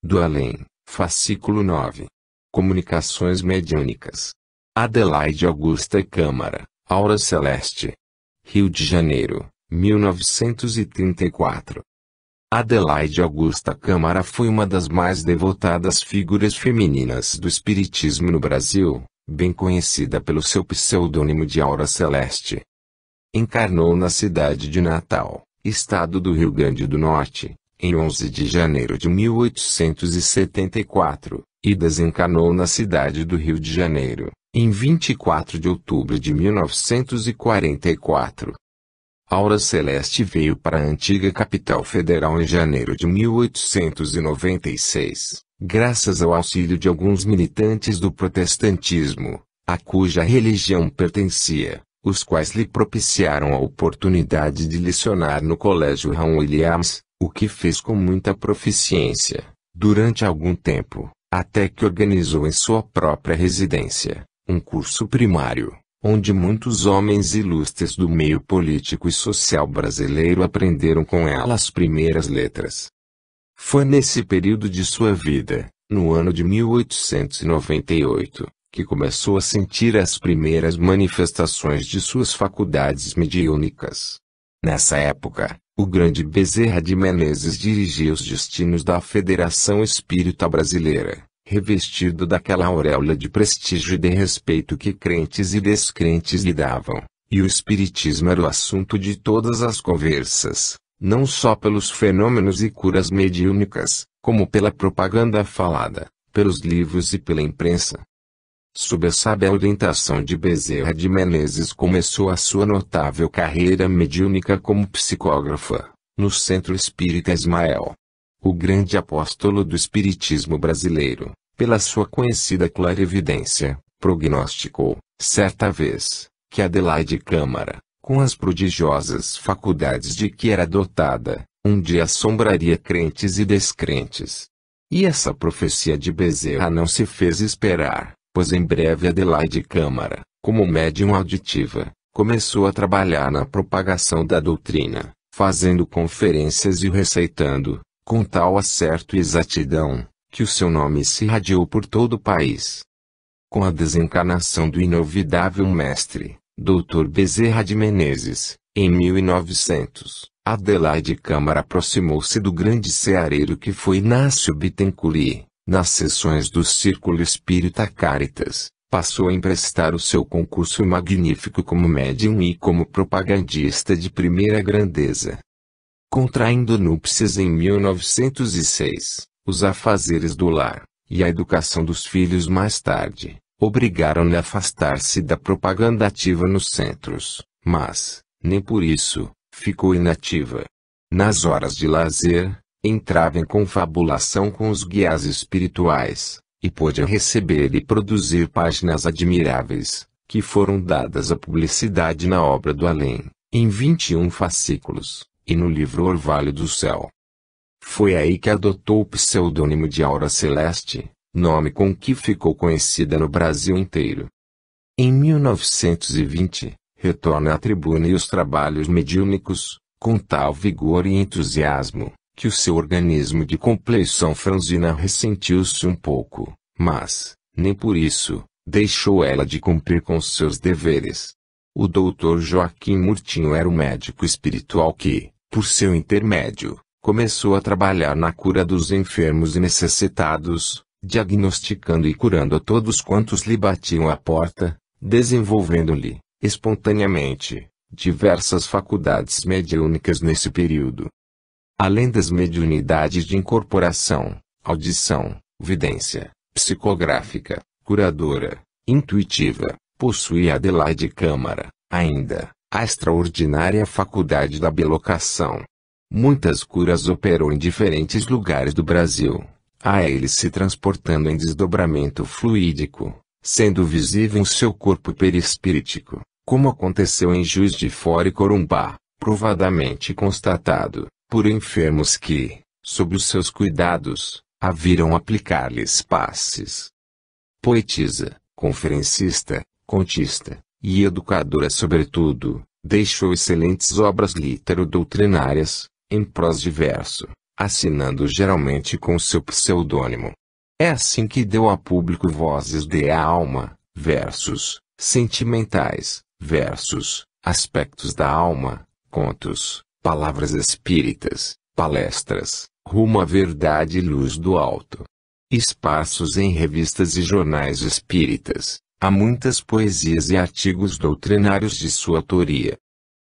do Além, fascículo 9. Comunicações mediúnicas. Adelaide Augusta Câmara, Aura Celeste. Rio de Janeiro, 1934. Adelaide Augusta Câmara foi uma das mais devotadas figuras femininas do espiritismo no Brasil, bem conhecida pelo seu pseudônimo de Aura Celeste. Encarnou na cidade de Natal, estado do Rio Grande do Norte, em 11 de janeiro de 1874, e desencarnou na cidade do Rio de Janeiro, em 24 de outubro de 1944. Aura Celeste veio para a antiga capital federal em janeiro de 1896, graças ao auxílio de alguns militantes do protestantismo, a cuja religião pertencia, os quais lhe propiciaram a oportunidade de lecionar no Colégio Raul Williams, o que fez com muita proficiência, durante algum tempo, até que organizou em sua própria residência, um curso primário, onde muitos homens ilustres do meio político e social brasileiro aprenderam com ela as primeiras letras. Foi nesse período de sua vida, no ano de 1898, que começou a sentir as primeiras manifestações de suas faculdades mediúnicas. Nessa época, o grande Bezerra de Menezes dirigia os destinos da Federação Espírita Brasileira, revestido daquela auréola de prestígio e de respeito que crentes e descrentes lhe davam, e o espiritismo era o assunto de todas as conversas, não só pelos fenômenos e curas mediúnicas, como pela propaganda falada, pelos livros e pela imprensa. Sob a sábia orientação de Bezerra de Menezes começou a sua notável carreira mediúnica como psicógrafa, no Centro Espírita Ismael. O grande apóstolo do espiritismo brasileiro, pela sua conhecida clarividência, prognosticou, certa vez, que Adelaide Câmara, com as prodigiosas faculdades de que era dotada, um dia assombraria crentes e descrentes. E essa profecia de Bezerra não se fez esperar, pois em breve Adelaide Câmara, como médium auditiva, começou a trabalhar na propagação da doutrina, fazendo conferências e receitando, com tal acerto e exatidão, que o seu nome se irradiou por todo o país. Com a desencarnação do inovidável mestre, Dr. Bezerra de Menezes, em 1900, Adelaide Câmara aproximou-se do grande ceareiro que foi Inácio Bittencourt e, nas sessões do Círculo Espírita Caritas, passou a emprestar o seu concurso magnífico como médium e como propagandista de primeira grandeza. Contraindo núpcias em 1906, os afazeres do lar, e a educação dos filhos mais tarde, obrigaram-lhe a afastar-se da propaganda ativa nos centros, mas, nem por isso, ficou inativa. Nas horas de lazer, entrava em confabulação com os guias espirituais, e pôde receber e produzir páginas admiráveis, que foram dadas à publicidade na obra do Além, em 21 fascículos. E no livro Orvalho do Céu. Foi aí que adotou o pseudônimo de Aura Celeste, nome com que ficou conhecida no Brasil inteiro. Em 1920, retorna à tribuna e os trabalhos mediúnicos, com tal vigor e entusiasmo, que o seu organismo de compleição franzina ressentiu-se um pouco, mas, nem por isso, deixou ela de cumprir com seus deveres. O Dr. Joaquim Murtinho era o médico espiritual que, por seu intermédio, começou a trabalhar na cura dos enfermos e necessitados, diagnosticando e curando a todos quantos lhe batiam à porta, desenvolvendo-lhe, espontaneamente, diversas faculdades mediúnicas nesse período. Além das mediunidades de incorporação, audição, vidência, psicográfica, curadora, intuitiva, possuía Adelaide Câmara, ainda, a extraordinária faculdade da bilocação. Muitas curas operou em diferentes lugares do Brasil, a eles se transportando em desdobramento fluídico, sendo visível em seu corpo perispirítico, como aconteceu em Juiz de Fora e Corumbá, provadamente constatado, por enfermos que, sob os seus cuidados, a viram aplicar-lhes passes. Poetisa, conferencista, contista, e educadora sobretudo, deixou excelentes obras litero-doutrinárias, em prosa e verso, assinando geralmente com seu pseudônimo. É assim que deu a público vozes de alma, versos, sentimentais, versos, aspectos da alma, contos, palavras espíritas, palestras, rumo à verdade e luz do alto. Espaços em revistas e jornais espíritas, há muitas poesias e artigos doutrinários de sua autoria.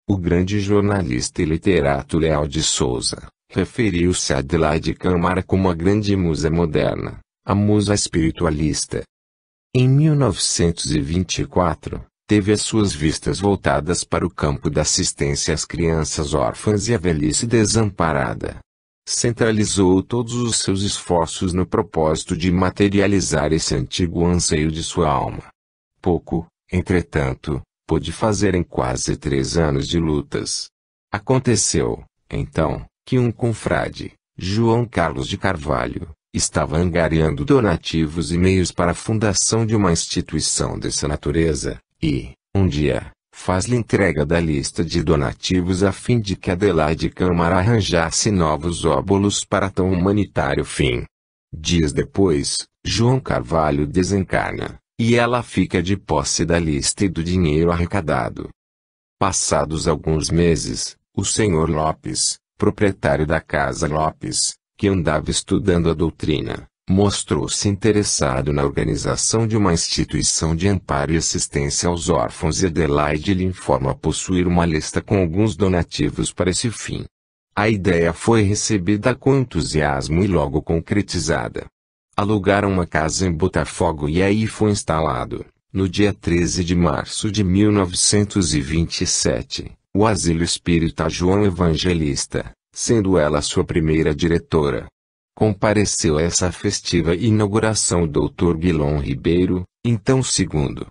O grande jornalista e literato Leal de Souza referiu-se a Adelaide Câmara como a grande musa moderna, a musa espiritualista. Em 1924, teve as suas vistas voltadas para o campo da assistência às crianças órfãs e à velhice desamparada. Centralizou todos os seus esforços no propósito de materializar esse antigo anseio de sua alma. Pouco, entretanto, pôde fazer em quase 3 anos de lutas. Aconteceu, então, que um confrade, João Carlos de Carvalho, estava angariando donativos e meios para a fundação de uma instituição dessa natureza, e, um dia, faz-lhe entrega da lista de donativos a fim de que Adelaide Câmara arranjasse novos óbolos para tão humanitário fim. Dias depois, João Carvalho desencarna, e ela fica de posse da lista e do dinheiro arrecadado. Passados alguns meses, o Sr. Lopes, proprietário da Casa Lopes, que andava estudando a doutrina, mostrou-se interessado na organização de uma instituição de amparo e assistência aos órfãos e Adelaide lhe informa possuir uma lista com alguns donativos para esse fim. A ideia foi recebida com entusiasmo e logo concretizada. Alugaram uma casa em Botafogo e aí foi instalado, no dia 13 de março de 1927, o Asilo Espírita João Evangelista, sendo ela sua primeira diretora. Compareceu a essa festiva inauguração o Dr. Guilom Ribeiro, então segundo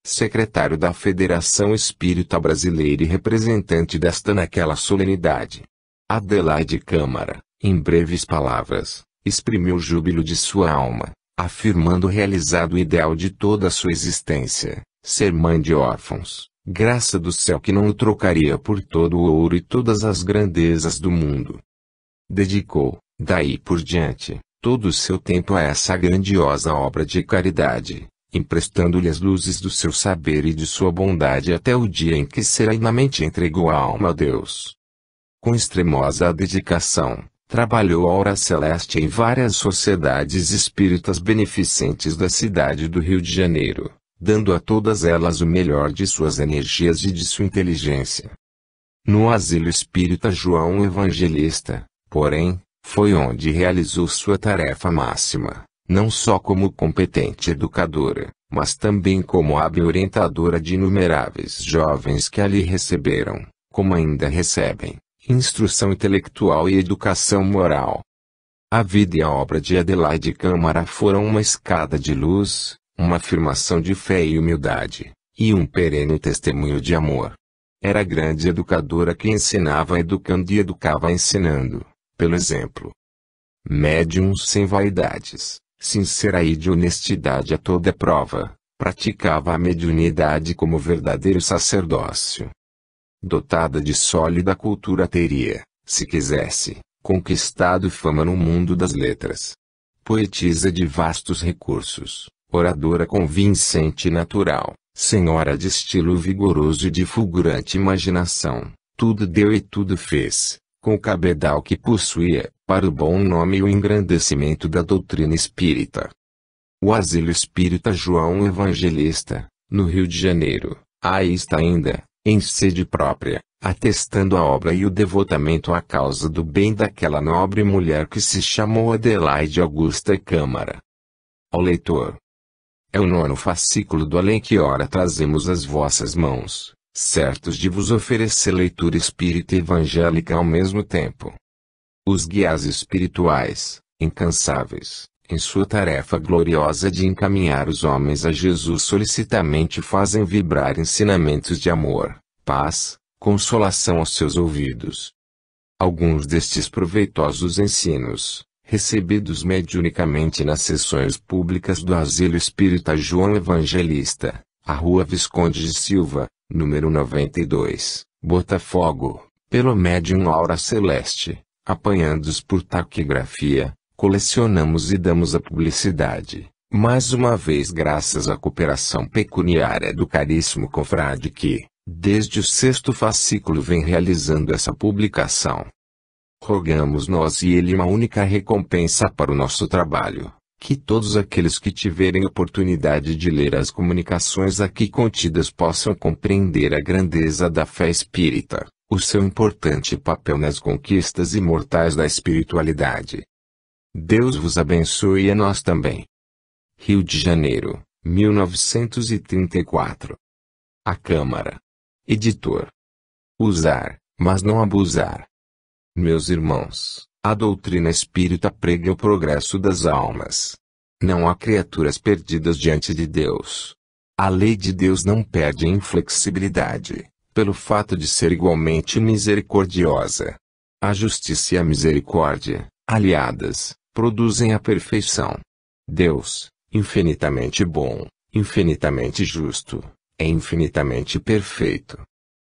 secretário da Federação Espírita Brasileira e representante desta naquela solenidade. Adelaide Câmara, em breves palavras, exprimiu o júbilo de sua alma, afirmando realizado o ideal de toda a sua existência, ser mãe de órfãos, graça do céu que não o trocaria por todo o ouro e todas as grandezas do mundo. Dedicou, daí por diante, todo o seu tempo a essa grandiosa obra de caridade, emprestando-lhe as luzes do seu saber e de sua bondade até o dia em que serenamente entregou a alma a Deus. Com extremosa dedicação, trabalhou a hora celeste em várias sociedades espíritas beneficentes da cidade do Rio de Janeiro, dando a todas elas o melhor de suas energias e de sua inteligência. No Asilo Espírita João Evangelista, porém, foi onde realizou sua tarefa máxima, não só como competente educadora, mas também como hábil orientadora de inumeráveis jovens que ali receberam, como ainda recebem, instrução intelectual e educação moral. A vida e a obra de Adelaide Câmara foram uma escada de luz, uma afirmação de fé e humildade, e um perene testemunho de amor. Era grande educadora que ensinava educando e educava ensinando, pelo exemplo. Médium sem vaidades, sincera e de honestidade a toda prova, praticava a mediunidade como verdadeiro sacerdócio. Dotada de sólida cultura teria, se quisesse, conquistado fama no mundo das letras. Poetisa de vastos recursos, oradora convincente e natural, senhora de estilo vigoroso e de fulgurante imaginação, tudo deu e tudo fez, com o cabedal que possuía, para o bom nome e o engrandecimento da doutrina espírita. O Asilo Espírita João Evangelista, no Rio de Janeiro, aí está ainda, em sede própria, atestando a obra e o devotamento à causa do bem daquela nobre mulher que se chamou Adelaide Augusta Câmara. Ao leitor. É o 9º fascículo do Além que ora trazemos às vossas mãos, certos de vos oferecer leitura espírita e evangélica ao mesmo tempo. Os guias espirituais, incansáveis, em sua tarefa gloriosa de encaminhar os homens a Jesus solicitamente fazem vibrar ensinamentos de amor, paz, consolação aos seus ouvidos. Alguns destes proveitosos ensinos, recebidos mediunicamente nas sessões públicas do Asilo Espírita João Evangelista, a Rua Visconde de Silva, número 92, Botafogo, pelo médium Aura Celeste, apanhando-os por taquigrafia, colecionamos e damos a publicidade, mais uma vez graças à cooperação pecuniária do caríssimo confrade que, desde o 6º fascículo vem realizando essa publicação. Rogamos nós e ele uma única recompensa para o nosso trabalho, que todos aqueles que tiverem oportunidade de ler as comunicações aqui contidas possam compreender a grandeza da fé espírita, o seu importante papel nas conquistas imortais da espiritualidade. Deus vos abençoe e a nós também. Rio de Janeiro, 1934. A Câmara. Editor. Usar, mas não abusar. Meus irmãos, a doutrina espírita prega o progresso das almas. Não há criaturas perdidas diante de Deus. A lei de Deus não perde inflexibilidade, pelo fato de ser igualmente misericordiosa. A justiça e a misericórdia, aliadas, produzem a perfeição. Deus, infinitamente bom, infinitamente justo, é infinitamente perfeito.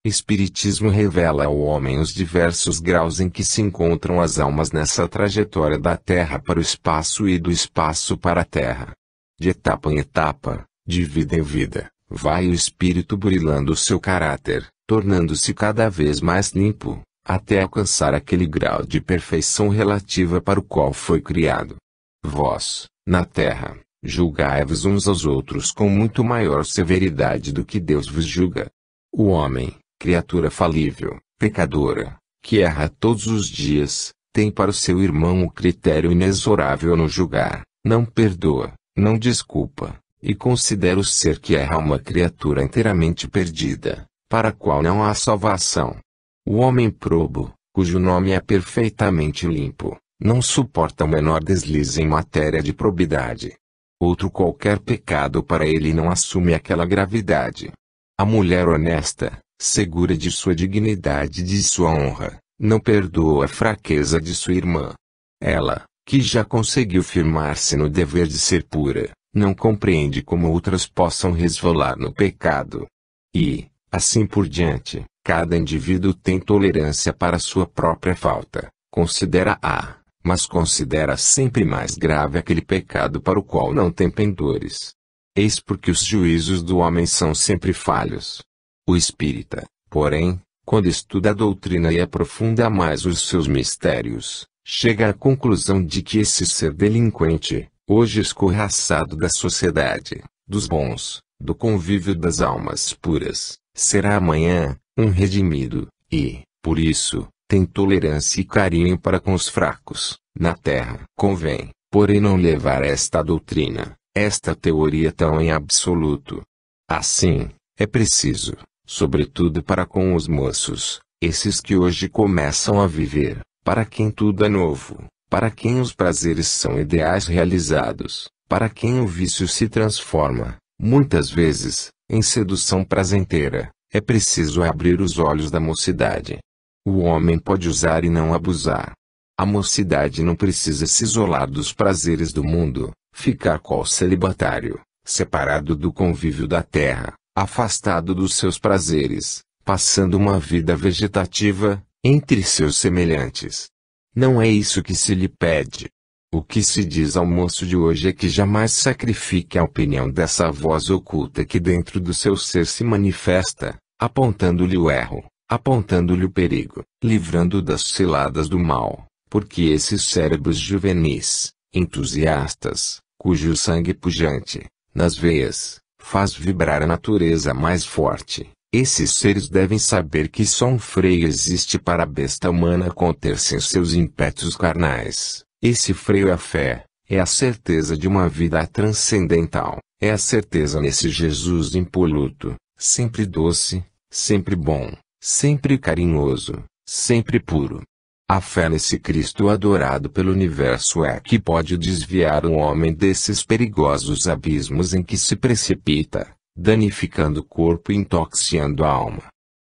Espiritismo revela ao homem os diversos graus em que se encontram as almas nessa trajetória da Terra para o espaço e do espaço para a Terra. De etapa em etapa, de vida em vida, vai o espírito burilando o seu caráter, tornando-se cada vez mais limpo, até alcançar aquele grau de perfeição relativa para o qual foi criado. Vós, na Terra, julgai-vos uns aos outros com muito maior severidade do que Deus vos julga. O homem, criatura falível, pecadora, que erra todos os dias, tem para o seu irmão o critério inexorável no julgar, não perdoa, não desculpa, e considera o ser que erra uma criatura inteiramente perdida, para a qual não há salvação. O homem probo, cujo nome é perfeitamente limpo, não suporta o menor deslize em matéria de probidade. Outro qualquer pecado para ele não assume aquela gravidade. A mulher honesta, segura de sua dignidade e de sua honra, não perdoa a fraqueza de sua irmã. Ela, que já conseguiu firmar-se no dever de ser pura, não compreende como outras possam resvalar no pecado. E, assim por diante, cada indivíduo tem tolerância para sua própria falta, considera-a, mas considera sempre mais grave aquele pecado para o qual não tem pendores. Eis porque os juízos do homem são sempre falhos. O espírita, porém, quando estuda a doutrina e aprofunda mais os seus mistérios, chega à conclusão de que esse ser delinquente, hoje escorraçado da sociedade, dos bons, do convívio das almas puras, será amanhã, um redimido, e, por isso, tem tolerância e carinho para com os fracos, na terra. Convém, porém não levar esta doutrina, esta teoria tão em absoluto. Assim, é preciso, sobretudo para com os moços, esses que hoje começam a viver, para quem tudo é novo, para quem os prazeres são ideais realizados, para quem o vício se transforma, muitas vezes, em sedução prazenteira, é preciso abrir os olhos da mocidade. O homem pode usar e não abusar. A mocidade não precisa se isolar dos prazeres do mundo, ficar qual celibatário, separado do convívio da terra, afastado dos seus prazeres, passando uma vida vegetativa, entre seus semelhantes. Não é isso que se lhe pede. O que se diz ao moço de hoje é que jamais sacrifique a opinião dessa voz oculta que dentro do seu ser se manifesta, apontando-lhe o erro, apontando-lhe o perigo, livrando-o das ciladas do mal, porque esses cérebros juvenis, entusiastas, cujo sangue pujante, nas veias, faz vibrar a natureza mais forte, esses seres devem saber que só um freio existe para a besta humana conter-se em seus ímpetos carnais. Esse freio é a fé, é a certeza de uma vida transcendental, é a certeza nesse Jesus impoluto, sempre doce, sempre bom, sempre carinhoso, sempre puro. A fé nesse Cristo adorado pelo universo é que pode desviar um homem desses perigosos abismos em que se precipita, danificando o corpo e intoxicando a alma.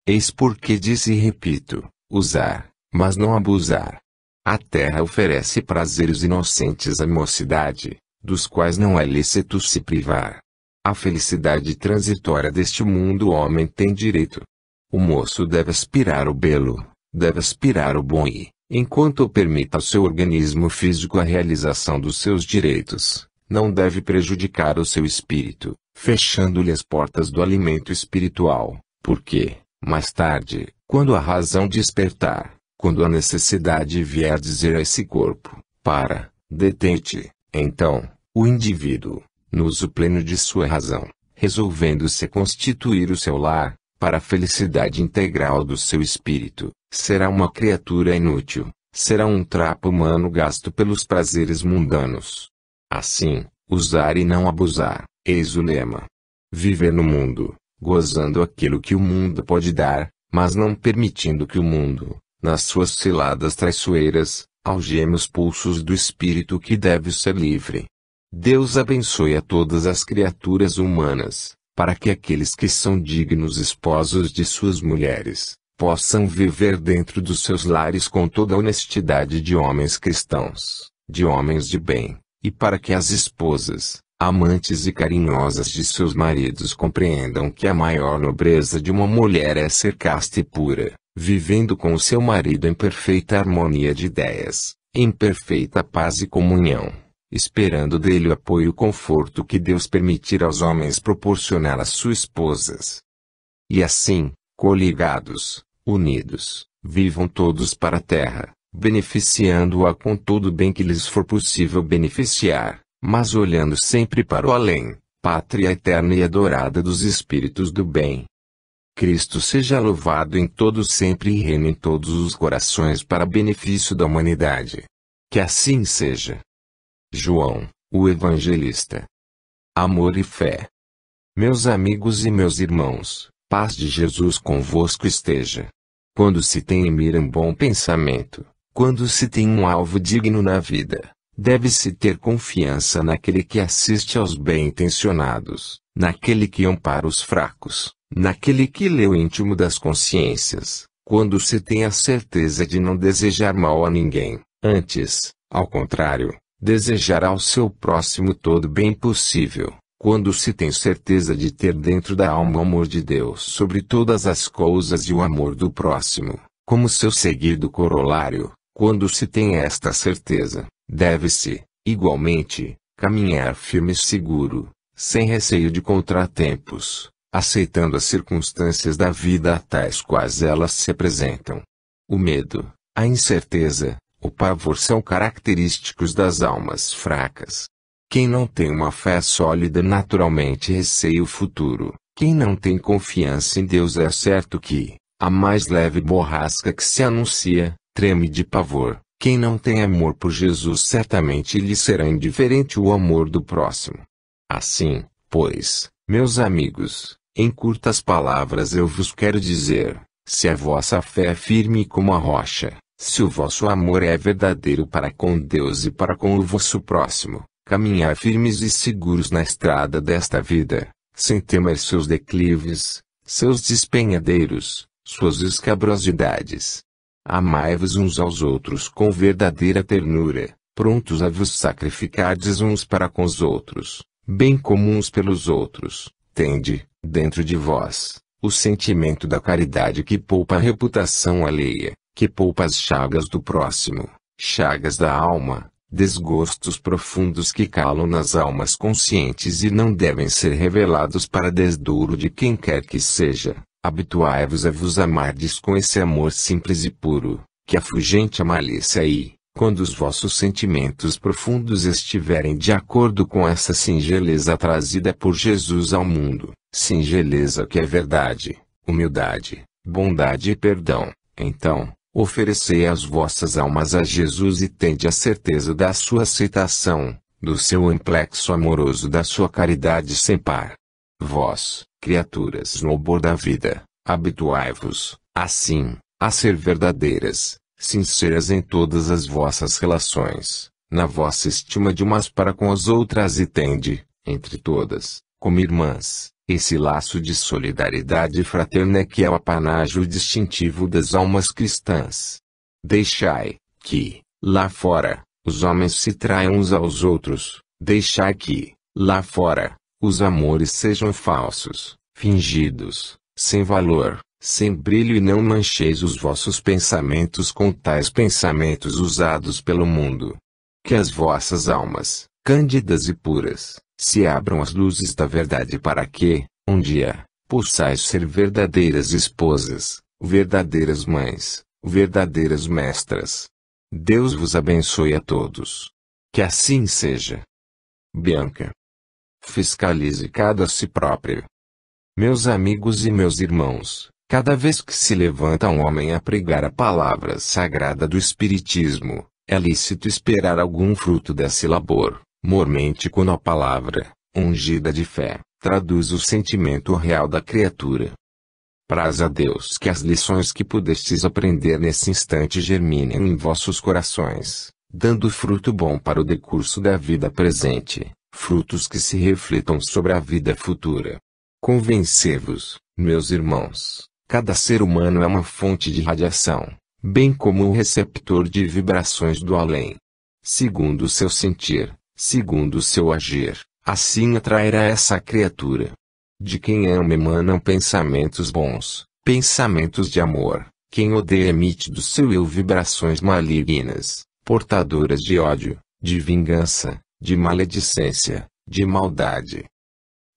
Eis porque disse e repito, usar, mas não abusar. A terra oferece prazeres inocentes à mocidade, dos quais não é lícito se privar. A felicidade transitória deste mundo o homem tem direito. O moço deve aspirar o belo, deve aspirar o bom e, enquanto permita ao seu organismo físico a realização dos seus direitos, não deve prejudicar o seu espírito, fechando-lhe as portas do alimento espiritual, porque, mais tarde, quando a razão despertar, quando a necessidade vier dizer a esse corpo, detente, então, o indivíduo, no uso pleno de sua razão, resolvendo-se constituir o seu lar, para a felicidade integral do seu espírito, será uma criatura inútil, será um trapo humano gasto pelos prazeres mundanos. Assim, usar e não abusar, eis o lema. Viver no mundo, gozando aquilo que o mundo pode dar, mas não permitindo que o mundo, nas suas ciladas traiçoeiras, algeme os pulsos do espírito que deve ser livre. Deus abençoe a todas as criaturas humanas, para que aqueles que são dignos esposos de suas mulheres, possam viver dentro dos seus lares com toda a honestidade de homens cristãos, de homens de bem, e para que as esposas, amantes e carinhosas de seus maridos compreendam que a maior nobreza de uma mulher é ser casta e pura, vivendo com o seu marido em perfeita harmonia de ideias, em perfeita paz e comunhão, esperando dele o apoio e o conforto que Deus permitir aos homens proporcionar às suas esposas. E assim, coligados, unidos, vivam todos para a terra, beneficiando-a com todo o bem que lhes for possível beneficiar, mas olhando sempre para o além, pátria eterna e adorada dos espíritos do bem. Cristo seja louvado em todo sempre e reine em todos os corações para benefício da humanidade. Que assim seja. João, o Evangelista. Amor e fé. Meus amigos e meus irmãos, paz de Jesus convosco esteja. Quando se tem em mira um bom pensamento, quando se tem um alvo digno na vida, deve-se ter confiança naquele que assiste aos bem-intencionados, naquele que ampara os fracos, naquele que lê o íntimo das consciências, quando se tem a certeza de não desejar mal a ninguém, antes, ao contrário, desejar ao seu próximo todo bem possível, quando se tem certeza de ter dentro da alma o amor de Deus sobre todas as coisas e o amor do próximo, como seu seguido corolário, quando se tem esta certeza, deve-se, igualmente, caminhar firme e seguro, sem receio de contratempos, aceitando as circunstâncias da vida tais quais elas se apresentam. O medo, a incerteza, o pavor são característicos das almas fracas. Quem não tem uma fé sólida naturalmente receia o futuro. Quem não tem confiança em Deus é certo que, a mais leve borrasca que se anuncia, treme de pavor. Quem não tem amor por Jesus certamente lhe será indiferente o amor do próximo. Assim, pois, meus amigos, em curtas palavras eu vos quero dizer, se a vossa fé é firme como a rocha, se o vosso amor é verdadeiro para com Deus e para com o vosso próximo, caminhar firmes e seguros na estrada desta vida, sem temer seus declives, seus despenhadeiros, suas escabrosidades. Amai-vos uns aos outros com verdadeira ternura, prontos a vos sacrificardes uns para com os outros, bem como uns pelos outros. Tende, dentro de vós, o sentimento da caridade que poupa a reputação alheia, que poupa as chagas do próximo, chagas da alma, desgostos profundos que calam nas almas conscientes e não devem ser revelados para desdouro de quem quer que seja. Habituai-vos a vos amardes com esse amor simples e puro, que afugente a malícia e, quando os vossos sentimentos profundos estiverem de acordo com essa singeleza trazida por Jesus ao mundo, singeleza que é verdade, humildade, bondade e perdão, então, oferecei as vossas almas a Jesus e tende a certeza da sua aceitação, do seu amplexo amoroso, da sua caridade sem par. Vós, criaturas no obor da vida, habituai-vos, assim, a ser verdadeiras, sinceras em todas as vossas relações, na vossa estima de umas para com as outras e tende, entre todas, como irmãs, esse laço de solidariedade fraterna que é o apanágio distintivo das almas cristãs. Deixai que, lá fora, os homens se traiam uns aos outros, deixai que, lá fora, os amores sejam falsos, fingidos, sem valor, sem brilho, e não mancheis os vossos pensamentos com tais pensamentos usados pelo mundo. Que as vossas almas, cândidas e puras, se abram às luzes da verdade, para que, um dia, possais ser verdadeiras esposas, verdadeiras mães, verdadeiras mestras. Deus vos abençoe a todos. Que assim seja. Bianca. Fiscalize cada si próprio. Meus amigos e meus irmãos, cada vez que se levanta um homem a pregar a palavra sagrada do Espiritismo, é lícito esperar algum fruto desse labor, mormente quando a palavra, ungida de fé, traduz o sentimento real da criatura. Praz a Deus que as lições que pudestes aprender nesse instante germinem em vossos corações, dando fruto bom para o decurso da vida presente, frutos que se reflitam sobre a vida futura. Convencei-vos, meus irmãos, cada ser humano é uma fonte de radiação, bem como um receptor de vibrações do além. Segundo o seu sentir, segundo o seu agir, assim atrairá essa criatura. De quem ama emanam pensamentos bons, pensamentos de amor. Quem odeia emite do seu eu vibrações malignas, portadoras de ódio, de vingança, de maledicência, de maldade.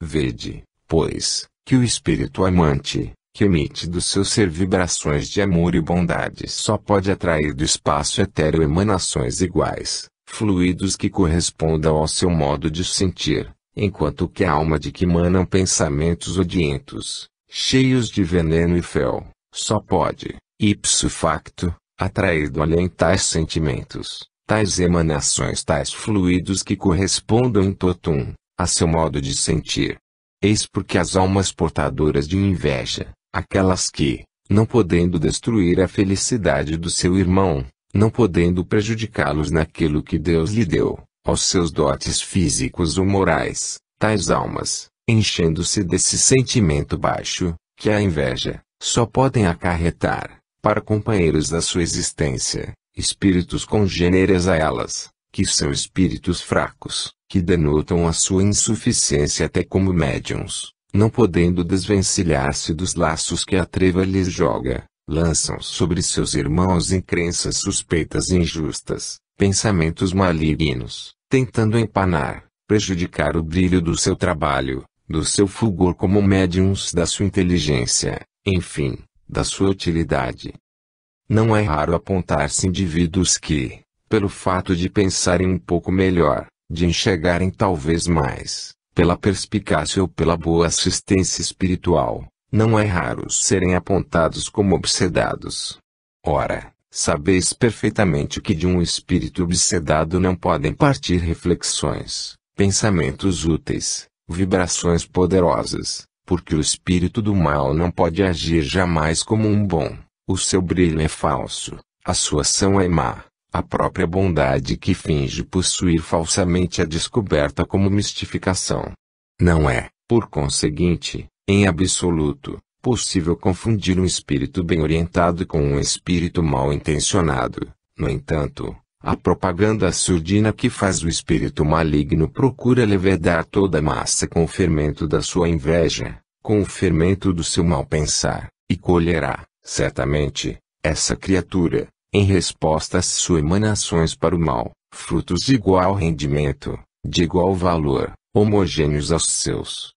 Vede, pois, que o espírito amante, que emite do seu ser vibrações de amor e bondade, só pode atrair do espaço etéreo emanações iguais, fluidos que correspondam ao seu modo de sentir. Enquanto que a alma de que emanam pensamentos odientos, cheios de veneno e fel, só pode, ipso facto, atrair do além tais sentimentos, tais emanações, tais fluidos que correspondam em totum, a seu modo de sentir. Eis porque as almas portadoras de inveja, aquelas que, não podendo destruir a felicidade do seu irmão, não podendo prejudicá-los naquilo que Deus lhe deu, aos seus dotes físicos ou morais, tais almas, enchendo-se desse sentimento baixo, que é a inveja, só podem acarretar, para companheiros da sua existência, espíritos congêneres a elas, que são espíritos fracos, que denotam a sua insuficiência até como médiuns, não podendo desvencilhar-se dos laços que a treva lhes joga, lançam sobre seus irmãos em crenças suspeitas e injustas, pensamentos malignos, tentando empanar, prejudicar o brilho do seu trabalho, do seu fulgor como médiuns, da sua inteligência, enfim, da sua utilidade. Não é raro apontar-se indivíduos que, pelo fato de pensarem um pouco melhor, de enxergarem talvez mais, pela perspicácia ou pela boa assistência espiritual, não é raro serem apontados como obsedados. Ora, sabeis perfeitamente que de um espírito obsedado não podem partir reflexões, pensamentos úteis, vibrações poderosas, porque o espírito do mal não pode agir jamais como um bom, o seu brilho é falso, a sua ação é má, a própria bondade que finge possuir falsamente é descoberta como mistificação. Não é, por conseguinte, em absoluto, possível confundir um espírito bem orientado com um espírito mal intencionado. No entanto, a propaganda surdina que faz o espírito maligno procura levedar toda a massa com o fermento da sua inveja, com o fermento do seu mal pensar, e colherá, certamente, essa criatura, em resposta às suas emanações para o mal, frutos de igual rendimento, de igual valor, homogêneos aos seus.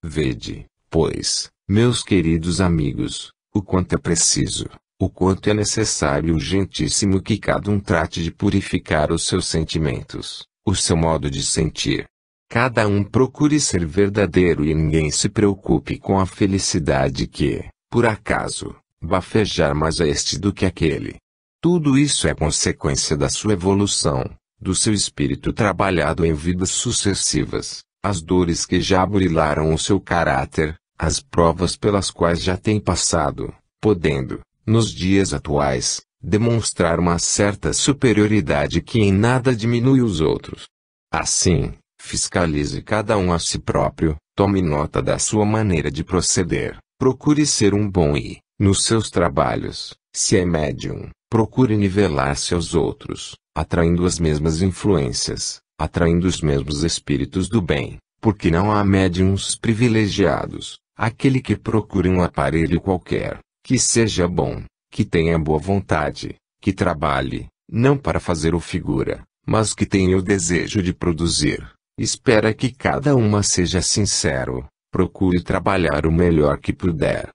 Vede, pois, meus queridos amigos, o quanto é preciso, o quanto é necessário e urgentíssimo que cada um trate de purificar os seus sentimentos, o seu modo de sentir. Cada um procure ser verdadeiro e ninguém se preocupe com a felicidade que, por acaso, bafejar mais a este do que aquele. Tudo isso é consequência da sua evolução, do seu espírito trabalhado em vidas sucessivas, as dores que já burilaram o seu caráter, as provas pelas quais já tem passado, podendo, nos dias atuais, demonstrar uma certa superioridade que em nada diminui os outros. Assim, fiscalize cada um a si próprio, tome nota da sua maneira de proceder, procure ser um bom e, nos seus trabalhos, se é médium, procure nivelar-se aos outros, atraindo as mesmas influências, atraindo os mesmos espíritos do bem, porque não há médiuns privilegiados, aquele que procure um aparelho qualquer, que seja bom, que tenha boa vontade, que trabalhe, não para fazer o figura, mas que tenha o desejo de produzir, espera que cada uma seja sincero, procure trabalhar o melhor que puder.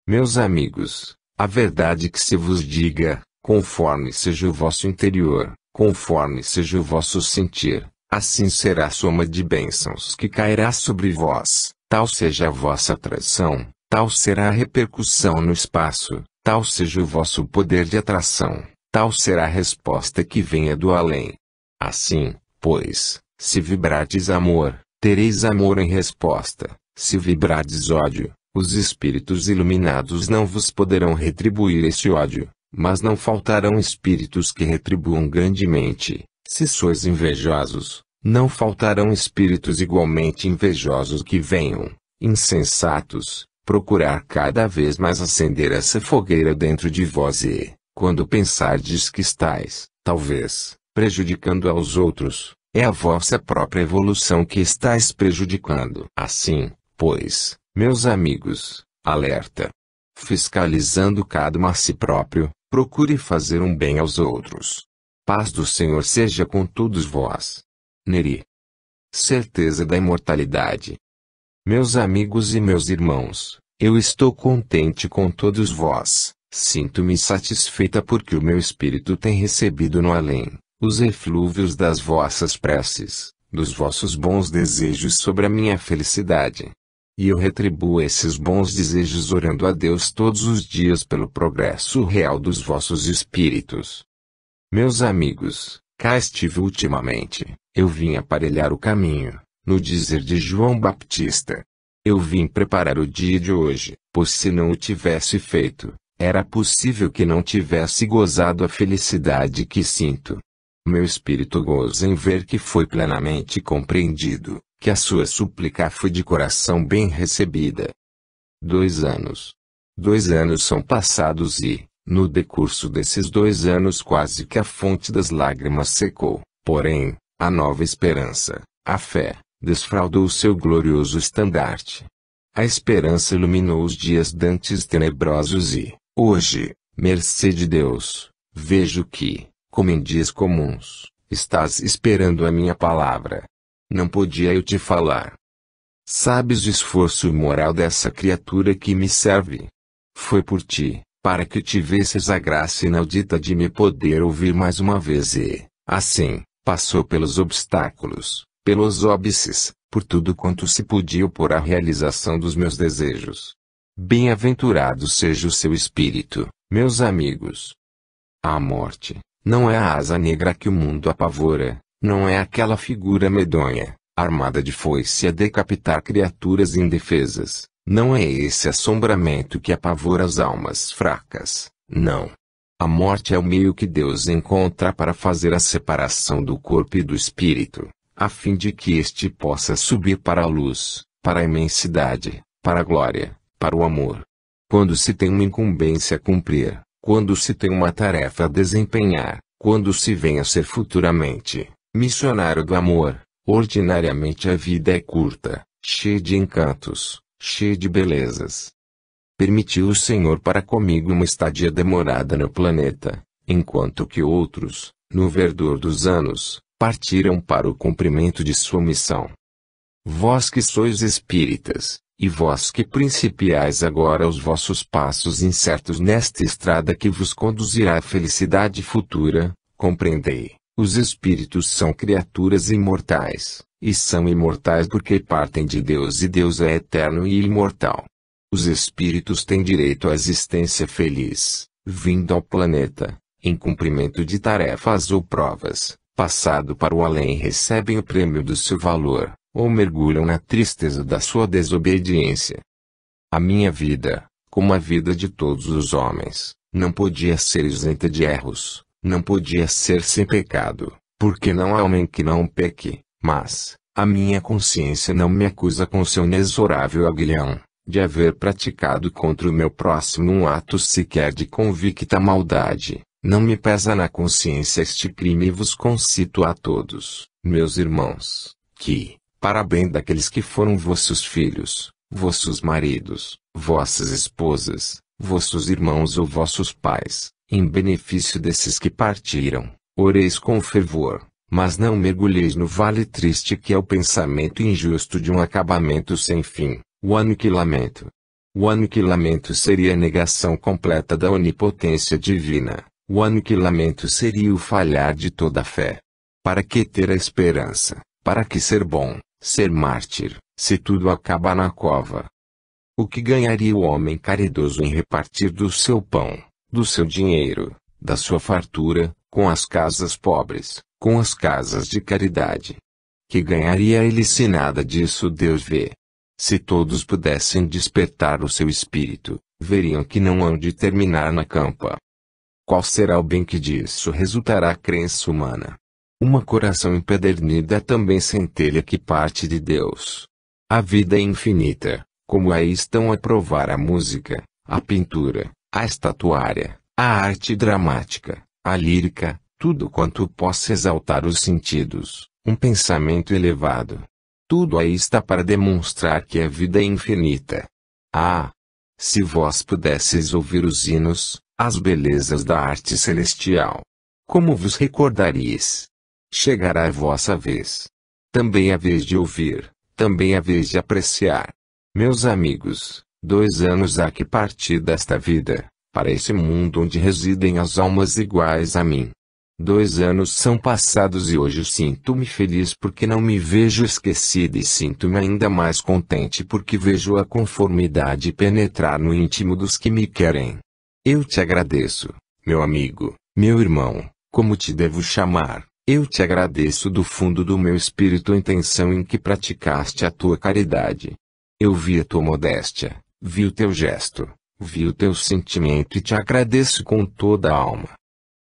Meus amigos, a verdade que se vos diga, conforme seja o vosso interior, conforme seja o vosso sentir, assim será a soma de bênçãos que cairá sobre vós, tal seja a vossa atração, tal será a repercussão no espaço, tal seja o vosso poder de atração, tal será a resposta que venha do além. Assim, pois, se vibrardes amor, tereis amor em resposta, se vibrardes ódio, os espíritos iluminados não vos poderão retribuir esse ódio, mas não faltarão espíritos que retribuam grandemente. Se sois invejosos, não faltarão espíritos igualmente invejosos que venham, insensatos, procurar cada vez mais acender essa fogueira dentro de vós e, quando pensardes que estáis, talvez, prejudicando aos outros, é a vossa própria evolução que estáis prejudicando. Assim, pois, meus amigos, alerta. Fiscalizando cada um a si próprio, procure fazer um bem aos outros. Paz do Senhor seja com todos vós. Neri. Certeza da imortalidade. Meus amigos e meus irmãos, eu estou contente com todos vós, sinto-me satisfeita porque o meu espírito tem recebido no além, os eflúvios das vossas preces, dos vossos bons desejos sobre a minha felicidade. E eu retribuo esses bons desejos orando a Deus todos os dias pelo progresso real dos vossos espíritos. Meus amigos, cá estive ultimamente, eu vim aparelhar o caminho, no dizer de João Baptista. Eu vim preparar o dia de hoje, pois se não o tivesse feito, era possível que não tivesse gozado a felicidade que sinto. Meu espírito goza em ver que foi plenamente compreendido, que a sua súplica foi de coração bem recebida. 2 anos. 2 anos são passados e, no decurso desses 2 anos quase que a fonte das lágrimas secou, porém, a nova esperança, a fé, desfraldou seu glorioso estandarte. A esperança iluminou os dias dantes tenebrosos e, hoje, mercê de Deus, vejo que, como em dias comuns, estás esperando a minha palavra. Não podia eu te falar. Sabes o esforço moral dessa criatura que me serve? Foi por ti, para que tivesses a graça inaudita de me poder ouvir mais uma vez e, assim, passou pelos obstáculos, pelos óbices, por tudo quanto se podia opor à realização dos meus desejos. Bem-aventurado seja o seu espírito, meus amigos. A morte não é a asa negra que o mundo apavora, não é aquela figura medonha, armada de foice a decapitar criaturas indefesas, não é esse assombramento que apavora as almas fracas, não. A morte é o meio que Deus encontra para fazer a separação do corpo e do espírito, a fim de que este possa subir para a luz, para a imensidade, para a glória, para o amor. Quando se tem uma incumbência a cumprir, quando se tem uma tarefa a desempenhar, quando se vem a ser futuramente missionário do amor, ordinariamente a vida é curta, cheia de encantos, cheia de belezas. Permitiu o Senhor para comigo uma estadia demorada no planeta, enquanto que outros, no verdor dos anos, partiram para o cumprimento de sua missão. Vós que sois espíritas, e vós que principiais agora os vossos passos incertos nesta estrada que vos conduzirá à felicidade futura, compreendei, os espíritos são criaturas imortais, e são imortais porque partem de Deus e Deus é eterno e imortal. Os espíritos têm direito à existência feliz, vindo ao planeta, em cumprimento de tarefas ou provas, passado para o além recebem o prêmio do seu valor, ou mergulham na tristeza da sua desobediência. A minha vida, como a vida de todos os homens, não podia ser isenta de erros, não podia ser sem pecado, porque não há homem que não peque, mas, a minha consciência não me acusa com seu inexorável aguilhão, de haver praticado contra o meu próximo um ato sequer de convicta maldade. Não me pesa na consciência este crime e vos concito a todos, meus irmãos, que, para bem daqueles que foram vossos filhos, vossos maridos, vossas esposas, vossos irmãos ou vossos pais, em benefício desses que partiram, oreis com fervor, mas não mergulheis no vale triste que é o pensamento injusto de um acabamento sem fim, o aniquilamento. O aniquilamento seria a negação completa da onipotência divina, o aniquilamento seria o falhar de toda a fé. Para que ter a esperança, para que ser bom, ser mártir, se tudo acaba na cova? O que ganharia o homem caridoso em repartir do seu pão, do seu dinheiro, da sua fartura, com as casas pobres, com as casas de caridade? Que ganharia ele se nada disso Deus vê? Se todos pudessem despertar o seu espírito, veriam que não hão de terminar na campa. Qual será o bem que disso resultará a crença humana? Uma coração empedernido é também centelha que parte de Deus. A vida é infinita, como aí estão a provar a música, a pintura, a estatuária, a arte dramática, a lírica, tudo quanto possa exaltar os sentidos, um pensamento elevado. Tudo aí está para demonstrar que a vida é infinita. Ah! Se vós pudesseis ouvir os hinos, as belezas da arte celestial, como vos recordaríeis? Chegará a vossa vez. Também a vez de ouvir, também a vez de apreciar. Meus amigos, 2 anos há que parti desta vida, para esse mundo onde residem as almas iguais a mim. 2 anos são passados e hoje sinto-me feliz porque não me vejo esquecido e sinto-me ainda mais contente porque vejo a conformidade penetrar no íntimo dos que me querem. Eu te agradeço, meu amigo, meu irmão, como te devo chamar, eu te agradeço do fundo do meu espírito a intenção em que praticaste a tua caridade. Eu vi a tua modéstia, vi o teu gesto, vi o teu sentimento e te agradeço com toda a alma.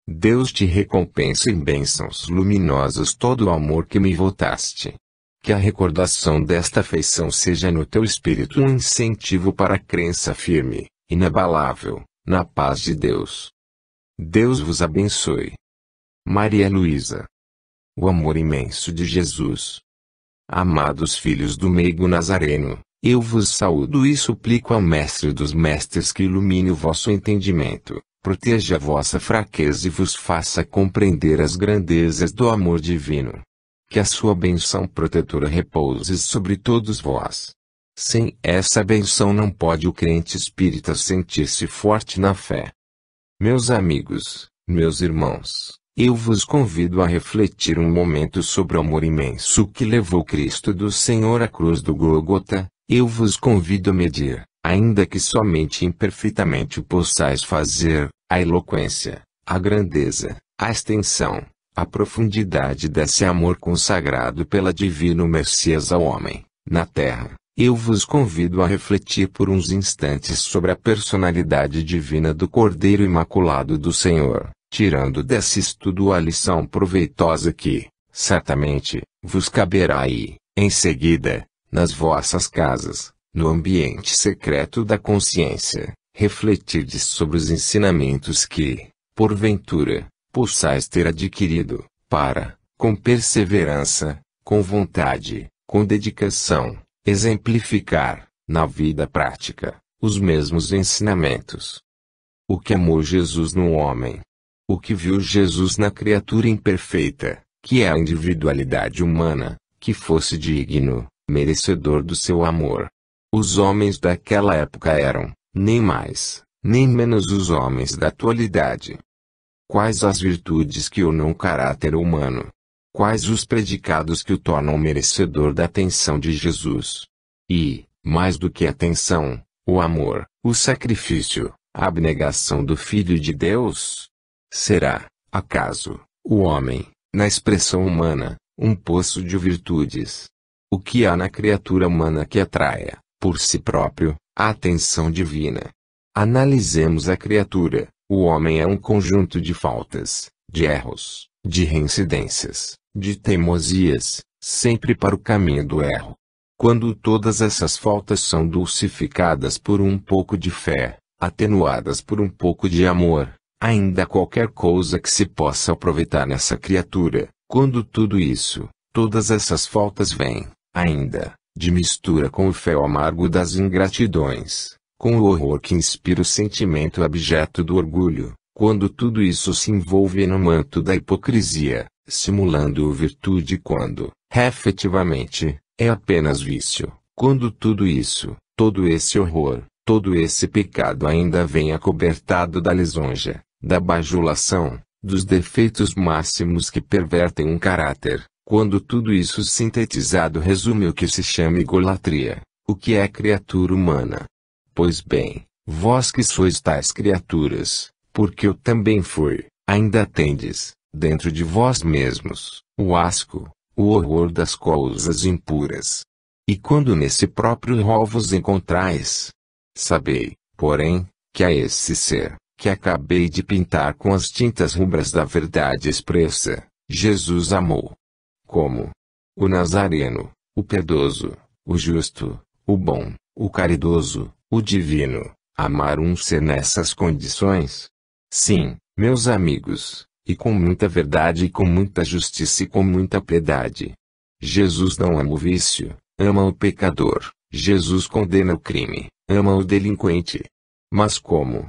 Deus te recompense em bênçãos luminosas todo o amor que me votaste. Que a recordação desta afeição seja no teu espírito um incentivo para a crença firme, inabalável, na paz de Deus. Deus vos abençoe. Maria Luísa. O amor imenso de Jesus. Amados filhos do meigo Nazareno, eu vos saúdo e suplico ao Mestre dos Mestres que ilumine o vosso entendimento, proteja a vossa fraqueza e vos faça compreender as grandezas do amor divino. Que a sua benção protetora repouse sobre todos vós. Sem essa benção não pode o crente espírita sentir-se forte na fé. Meus amigos, meus irmãos, eu vos convido a refletir um momento sobre o amor imenso que levou Cristo do Senhor à cruz do Gólgota. Eu vos convido a medir, ainda que somente imperfeitamente o possais fazer, a eloquência, a grandeza, a extensão, a profundidade desse amor consagrado pela divino Messias ao homem, na terra. Eu vos convido a refletir por uns instantes sobre a personalidade divina do Cordeiro Imaculado do Senhor, tirando desse estudo a lição proveitosa que, certamente, vos caberá aí, em seguida, nas vossas casas, no ambiente secreto da consciência, refletirdes sobre os ensinamentos que, porventura, possais ter adquirido, para, com perseverança, com vontade, com dedicação, exemplificar, na vida prática, os mesmos ensinamentos. O que amou Jesus no homem? O que viu Jesus na criatura imperfeita, que é a individualidade humana, que fosse digno, merecedor do seu amor? Os homens daquela época eram, nem mais, nem menos os homens da atualidade. Quais as virtudes que unam o caráter humano? Quais os predicados que o tornam merecedor da atenção de Jesus? E, mais do que a atenção, o amor, o sacrifício, a abnegação do Filho de Deus? Será, acaso, o homem, na expressão humana, um poço de virtudes? O que há na criatura humana que atraia, por si próprio, a atenção divina? Analisemos a criatura. O homem é um conjunto de faltas, de erros, de reincidências, de teimosias, sempre para o caminho do erro. Quando todas essas faltas são dulcificadas por um pouco de fé, atenuadas por um pouco de amor, ainda qualquer coisa que se possa aproveitar nessa criatura, quando tudo isso, todas essas faltas vêm, ainda, de mistura com o fel amargo das ingratidões, com o horror que inspira o sentimento abjeto do orgulho, quando tudo isso se envolve no manto da hipocrisia, simulando virtude quando, efetivamente, é apenas vício, quando tudo isso, todo esse horror, todo esse pecado ainda vem acobertado da lisonja, da bajulação, dos defeitos máximos que pervertem um caráter, quando tudo isso sintetizado resume o que se chama idolatria, o que é criatura humana. Pois bem, vós que sois tais criaturas, porque eu também fui, ainda tendes, dentro de vós mesmos, o asco, o horror das coisas impuras. E quando nesse próprio rol vos encontrais, sabei, porém, que a esse ser, que acabei de pintar com as tintas rubras da verdade expressa, Jesus amou. Como? O Nazareno, o piedoso, o justo, o bom, o caridoso, o divino, amar um ser nessas condições? Sim, meus amigos, e com muita verdade e com muita justiça e com muita piedade. Jesus não ama o vício, ama o pecador. Jesus condena o crime, ama o delinquente. Mas como?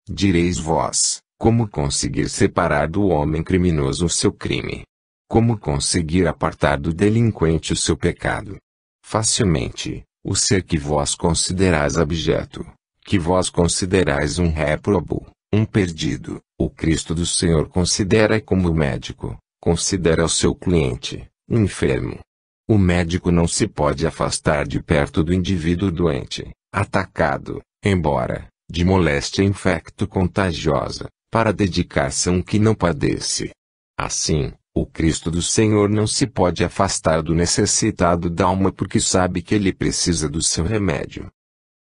Direis vós, como conseguir separar do homem criminoso o seu crime? Como conseguir apartar do delinquente o seu pecado? Facilmente, o ser que vós considerais abjeto, que vós considerais um réprobo, um perdido, o Cristo do Senhor considera como médico, considera o seu cliente, um enfermo. O médico não se pode afastar de perto do indivíduo doente, atacado, embora, de moléstia infecto-contagiosa, para dedicar-se a um que não padece. Assim, o Cristo do Senhor não se pode afastar do necessitado da alma porque sabe que ele precisa do seu remédio.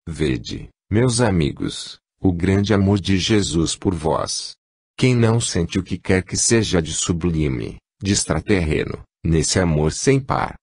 Vede, meus amigos, o grande amor de Jesus por vós. Quem não sente o que quer que seja de sublime, de extraterreno, nesse amor sem par?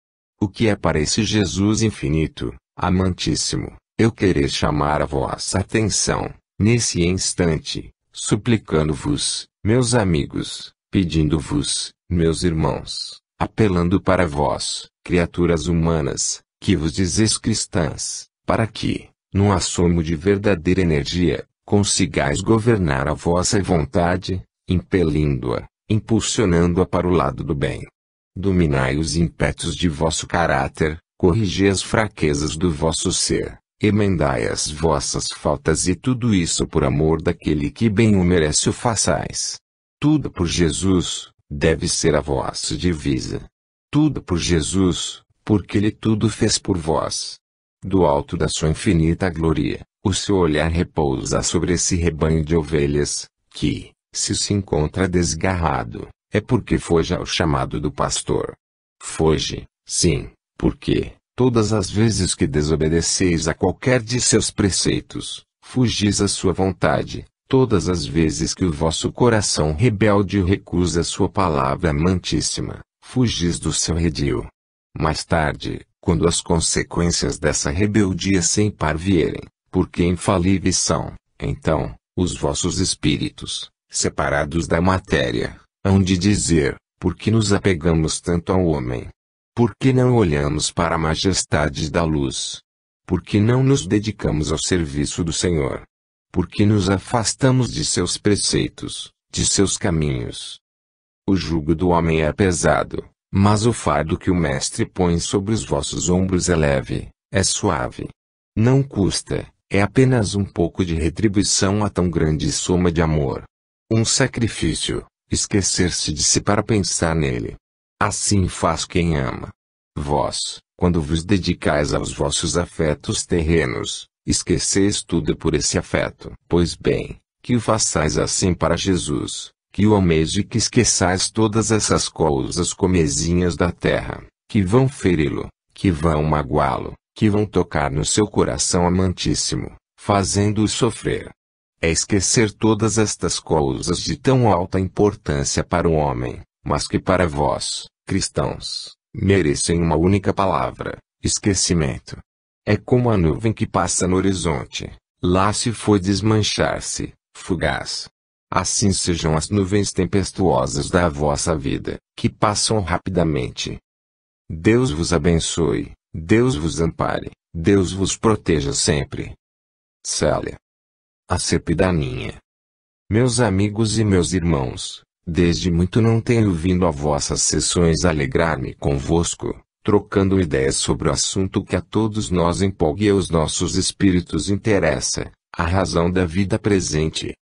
O que é para esse Jesus infinito, amantíssimo, eu querer chamar a vossa atenção, nesse instante, suplicando-vos, meus amigos, pedindo-vos, meus irmãos, apelando para vós, criaturas humanas, que vos dizeis cristãs, para que, num assomo de verdadeira energia, consigais governar a vossa vontade, impelindo-a, impulsionando-a para o lado do bem. Dominai os ímpetos de vosso caráter, corrigi as fraquezas do vosso ser, emendai as vossas faltas e tudo isso por amor daquele que bem o merece o façais. Tudo por Jesus, deve ser a vossa divisa. Tudo por Jesus, porque Ele tudo fez por vós. Do alto da sua infinita glória, o seu olhar repousa sobre esse rebanho de ovelhas, que, se encontra desgarrado, é porque foge ao chamado do pastor. Foge, sim, porque, todas as vezes que desobedeceis a qualquer de seus preceitos, fugis à sua vontade, todas as vezes que o vosso coração rebelde recusa sua palavra amantíssima, fugis do seu redil. Mais tarde, quando as consequências dessa rebeldia sem par vierem, porque infalíveis são, então, os vossos espíritos, separados da matéria, hão de dizer, por que nos apegamos tanto ao homem? Por que não olhamos para a majestade da luz? Por que não nos dedicamos ao serviço do Senhor? Por que nos afastamos de seus preceitos, de seus caminhos? O jugo do homem é pesado, mas o fardo que o Mestre põe sobre os vossos ombros é leve, é suave. Não custa, é apenas um pouco de retribuição a tão grande soma de amor. Um sacrifício, esquecer-se de si para pensar nele. Assim faz quem ama. Vós, quando vos dedicais aos vossos afetos terrenos, esqueceis tudo por esse afeto. Pois bem, que o façais assim para Jesus, que o ameis e que esqueçais todas essas coisas comezinhas da terra, que vão feri-lo, que vão magoá-lo, que vão tocar no seu coração amantíssimo, fazendo-o sofrer. É esquecer todas estas coisas de tão alta importância para o homem, mas que para vós, cristãos, merecem uma única palavra: esquecimento. É como a nuvem que passa no horizonte, lá se foi desmanchar-se, fugaz. Assim sejam as nuvens tempestuosas da vossa vida, que passam rapidamente. Deus vos abençoe, Deus vos ampare, Deus vos proteja sempre. Célia. A serpe daninha. Meus amigos e meus irmãos, desde muito não tenho vindo a vossas sessões alegrar-me convosco, trocando ideias sobre o assunto que a todos nós empolga e aos nossos espíritos interessa, a razão da vida presente.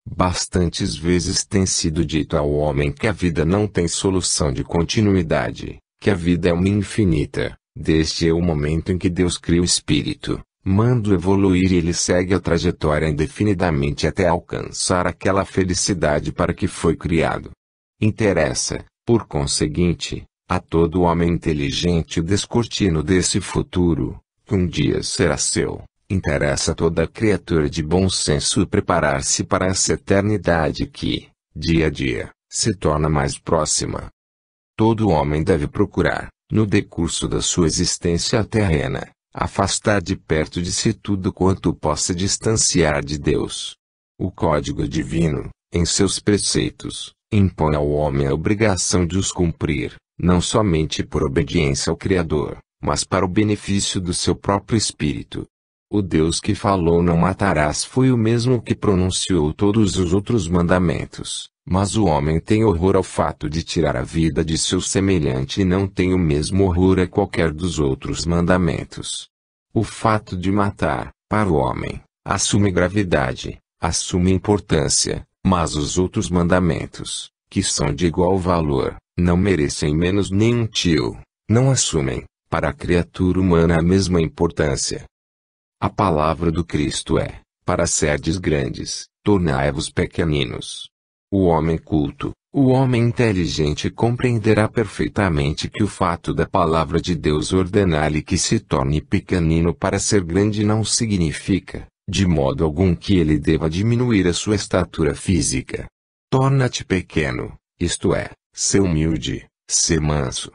Bastantes vezes tem sido dito ao homem que a vida não tem solução de continuidade, que a vida é uma infinita. Desde o momento em que Deus cria o espírito, manda-o evoluir e ele segue a trajetória indefinidamente até alcançar aquela felicidade para que foi criado. Interessa, por conseguinte, a todo homem inteligente o descortino desse futuro, que um dia será seu. Interessa a toda criatura de bom senso preparar-se para essa eternidade que, dia a dia, se torna mais próxima. Todo homem deve procurar, no decurso da sua existência terrena, afastar de perto de si tudo quanto possa distanciar de Deus. O código divino, em seus preceitos, impõe ao homem a obrigação de os cumprir, não somente por obediência ao Criador, mas para o benefício do seu próprio espírito. O Deus que falou não matarás foi o mesmo que pronunciou todos os outros mandamentos, mas o homem tem horror ao fato de tirar a vida de seu semelhante e não tem o mesmo horror a qualquer dos outros mandamentos. O fato de matar, para o homem, assume gravidade, assume importância, mas os outros mandamentos, que são de igual valor, não merecem menos nem um tio, não assumem, para a criatura humana a mesma importância. A palavra do Cristo é, para serdes grandes, tornai-vos pequeninos. O homem culto, o homem inteligente compreenderá perfeitamente que o fato da palavra de Deus ordenar-lhe que se torne pequenino para ser grande não significa, de modo algum, que ele deva diminuir a sua estatura física. Torna-te pequeno, isto é, sê humilde, sê manso.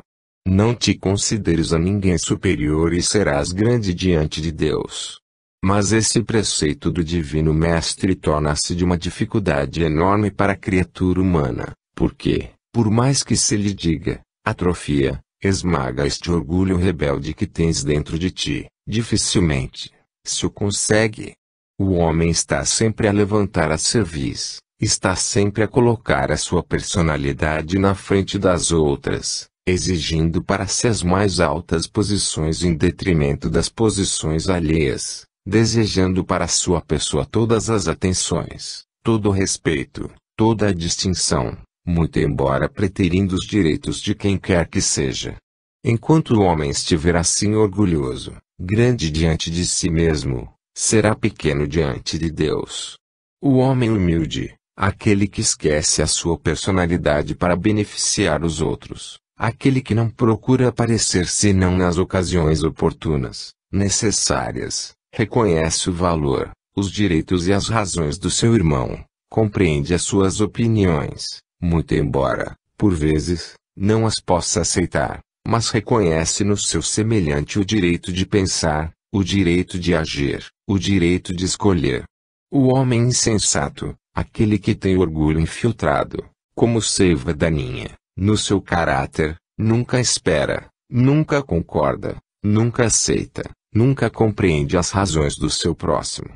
Não te consideres a ninguém superior e serás grande diante de Deus. Mas esse preceito do Divino Mestre torna-se de uma dificuldade enorme para a criatura humana, porque, por mais que se lhe diga, atrofia, esmaga este orgulho rebelde que tens dentro de ti, dificilmente se o consegue. O homem está sempre a levantar a cerviz, está sempre a colocar a sua personalidade na frente das outras, exigindo para si as mais altas posições em detrimento das posições alheias, desejando para sua pessoa todas as atenções, todo o respeito, toda a distinção, muito embora preterindo os direitos de quem quer que seja. Enquanto o homem estiver assim orgulhoso, grande diante de si mesmo, será pequeno diante de Deus. O homem humilde, aquele que esquece a sua personalidade para beneficiar os outros, aquele que não procura aparecer senão nas ocasiões oportunas, necessárias, reconhece o valor, os direitos e as razões do seu irmão, compreende as suas opiniões, muito embora, por vezes, não as possa aceitar, mas reconhece no seu semelhante o direito de pensar, o direito de agir, o direito de escolher. O homem insensato, aquele que tem orgulho infiltrado, como seiva daninha, no seu caráter, nunca espera, nunca concorda, nunca aceita, nunca compreende as razões do seu próximo.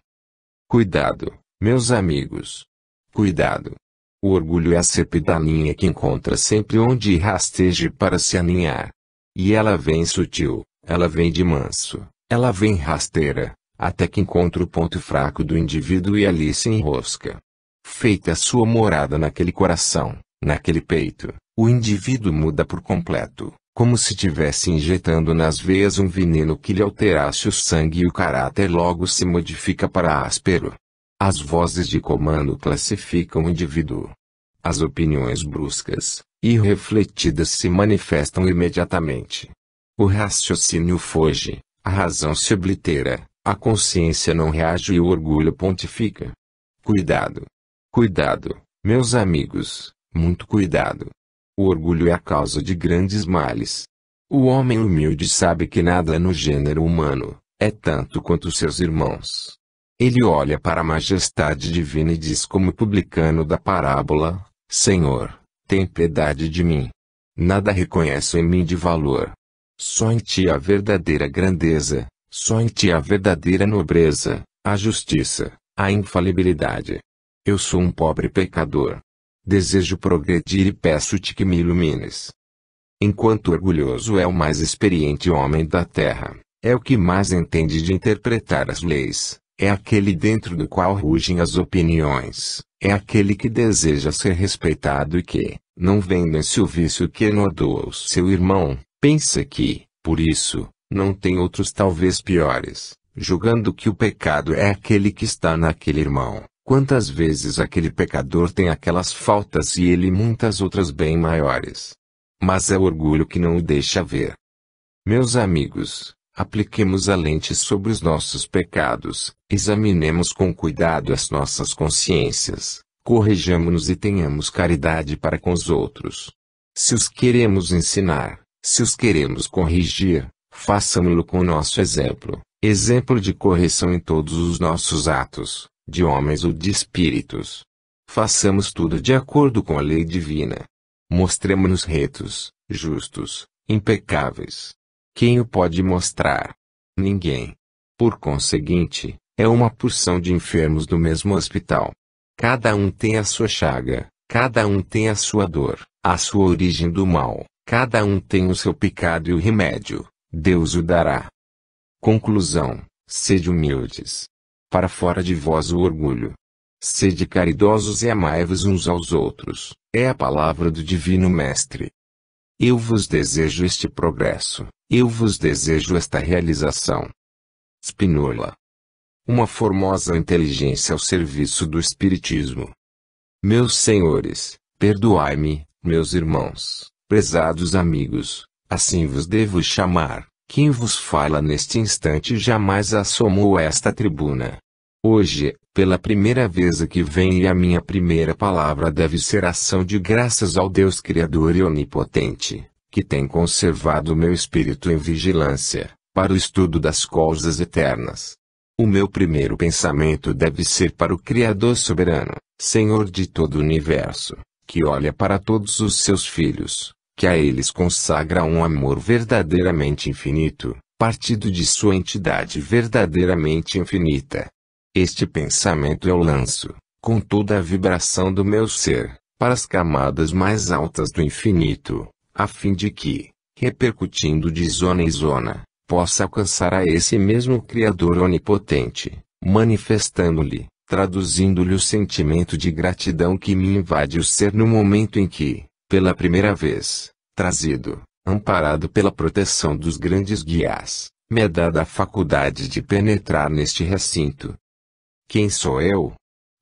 Cuidado, meus amigos. Cuidado. O orgulho é a serpe daninha que encontra sempre onde rasteje para se aninhar. E ela vem sutil, ela vem de manso, ela vem rasteira, até que encontra o ponto fraco do indivíduo e ali se enrosca. Feita a sua morada naquele coração, naquele peito, o indivíduo muda por completo, como se tivesse injetando nas veias um veneno que lhe alterasse o sangue e o caráter logo se modifica para áspero. As vozes de comando classificam o indivíduo. As opiniões bruscas, irrefletidas se manifestam imediatamente. O raciocínio foge, a razão se oblitera, a consciência não reage e o orgulho pontifica. Cuidado! Cuidado, meus amigos, muito cuidado! O orgulho é a causa de grandes males. O homem humilde sabe que nada no gênero humano é tanto quanto seus irmãos. Ele olha para a majestade divina e diz como o publicano da parábola: Senhor, tem piedade de mim. Nada reconheço em mim de valor. Só em ti a verdadeira grandeza, só em ti a verdadeira nobreza, a justiça, a infalibilidade. Eu sou um pobre pecador. Desejo progredir e peço-te que me ilumines. Enquanto orgulhoso é o mais experiente homem da terra, é o que mais entende de interpretar as leis, é aquele dentro do qual rugem as opiniões, é aquele que deseja ser respeitado e que, não vendo em si o vício que enodoa o seu irmão, pensa que, por isso, não tem outros talvez piores, julgando que o pecado é aquele que está naquele irmão. Quantas vezes aquele pecador tem aquelas faltas e ele muitas outras bem maiores. Mas é o orgulho que não o deixa ver. Meus amigos, apliquemos a lente sobre os nossos pecados, examinemos com cuidado as nossas consciências, corrijamo-nos e tenhamos caridade para com os outros. Se os queremos ensinar, se os queremos corrigir, façamo-lo com o nosso exemplo, exemplo de correção em todos os nossos atos, de homens ou de espíritos. Façamos tudo de acordo com a lei divina. Mostremo-nos retos, justos, impecáveis. Quem o pode mostrar? Ninguém. Por conseguinte, é uma porção de enfermos do mesmo hospital. Cada um tem a sua chaga, cada um tem a sua dor, a sua origem do mal, cada um tem o seu pecado e o remédio, Deus o dará. Conclusão: sede humildes. Para fora de vós o orgulho. Sede caridosos e amai-vos uns aos outros, é a palavra do Divino Mestre. Eu vos desejo este progresso, eu vos desejo esta realização. Spínola. Uma formosa inteligência ao serviço do Espiritismo. Meus senhores, perdoai-me, meus irmãos, prezados amigos, assim vos devo chamar. Quem vos fala neste instante jamais assomou a esta tribuna. Hoje, pela primeira vez aqui venho e a minha primeira palavra deve ser ação de graças ao Deus Criador e Onipotente, que tem conservado o meu espírito em vigilância, para o estudo das causas eternas. O meu primeiro pensamento deve ser para o Criador soberano, Senhor de todo o universo, que olha para todos os seus filhos, que a eles consagra um amor verdadeiramente infinito, partido de sua entidade verdadeiramente infinita. Este pensamento eu lanço, com toda a vibração do meu ser, para as camadas mais altas do infinito, a fim de que, repercutindo de zona em zona, possa alcançar a esse mesmo Criador onipotente, manifestando-lhe, traduzindo-lhe o sentimento de gratidão que me invade o ser no momento em que, pela primeira vez, trazido, amparado pela proteção dos grandes guias, me é dada a faculdade de penetrar neste recinto. Quem sou eu?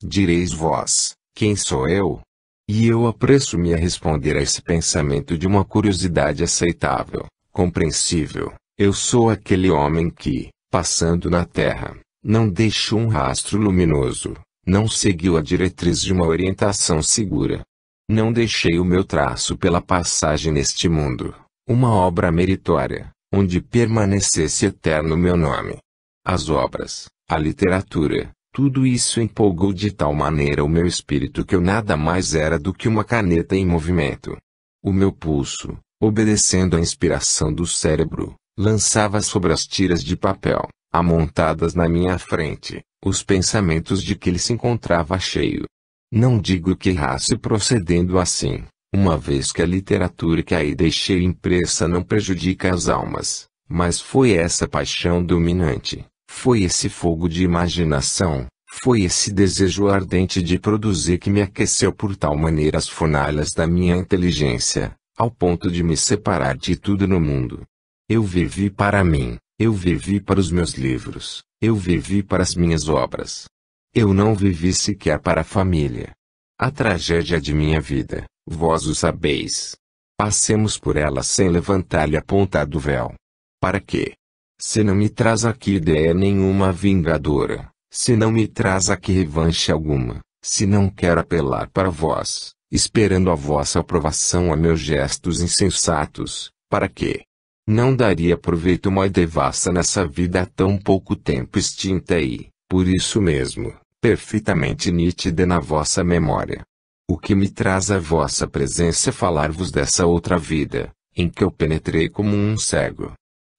Direis vós, quem sou eu? E eu apresso-me a responder a esse pensamento de uma curiosidade aceitável, compreensível. Eu sou aquele homem que, passando na terra, não deixou um rastro luminoso, não seguiu a diretriz de uma orientação segura. Não deixei o meu traço pela passagem neste mundo, uma obra meritória, onde permanecesse eterno o meu nome. As obras, a literatura, tudo isso empolgou de tal maneira o meu espírito que eu nada mais era do que uma caneta em movimento. O meu pulso, obedecendo à inspiração do cérebro, lançava sobre as tiras de papel, amontadas na minha frente, os pensamentos de que ele se encontrava cheio. Não digo que errasse procedendo assim, uma vez que a literatura que aí deixei impressa não prejudica as almas, mas foi essa paixão dominante, foi esse fogo de imaginação, foi esse desejo ardente de produzir que me aqueceu por tal maneira as fornalhas da minha inteligência, ao ponto de me separar de tudo no mundo. Eu vivi para mim, eu vivi para os meus livros, eu vivi para as minhas obras. Eu não vivi sequer para a família. A tragédia de minha vida, vós o sabeis. Passemos por ela sem levantar-lhe a ponta do véu. Para quê? Se não me traz aqui ideia nenhuma vingadora, se não me traz aqui revanche alguma, se não quero apelar para vós, esperando a vossa aprovação a meus gestos insensatos, para quê? Não daria proveito uma devassa nessa vida há tão pouco tempo extinta e, por isso mesmo, perfeitamente nítida na vossa memória. O que me traz a vossa presença é falar-vos dessa outra vida, em que eu penetrei como um cego.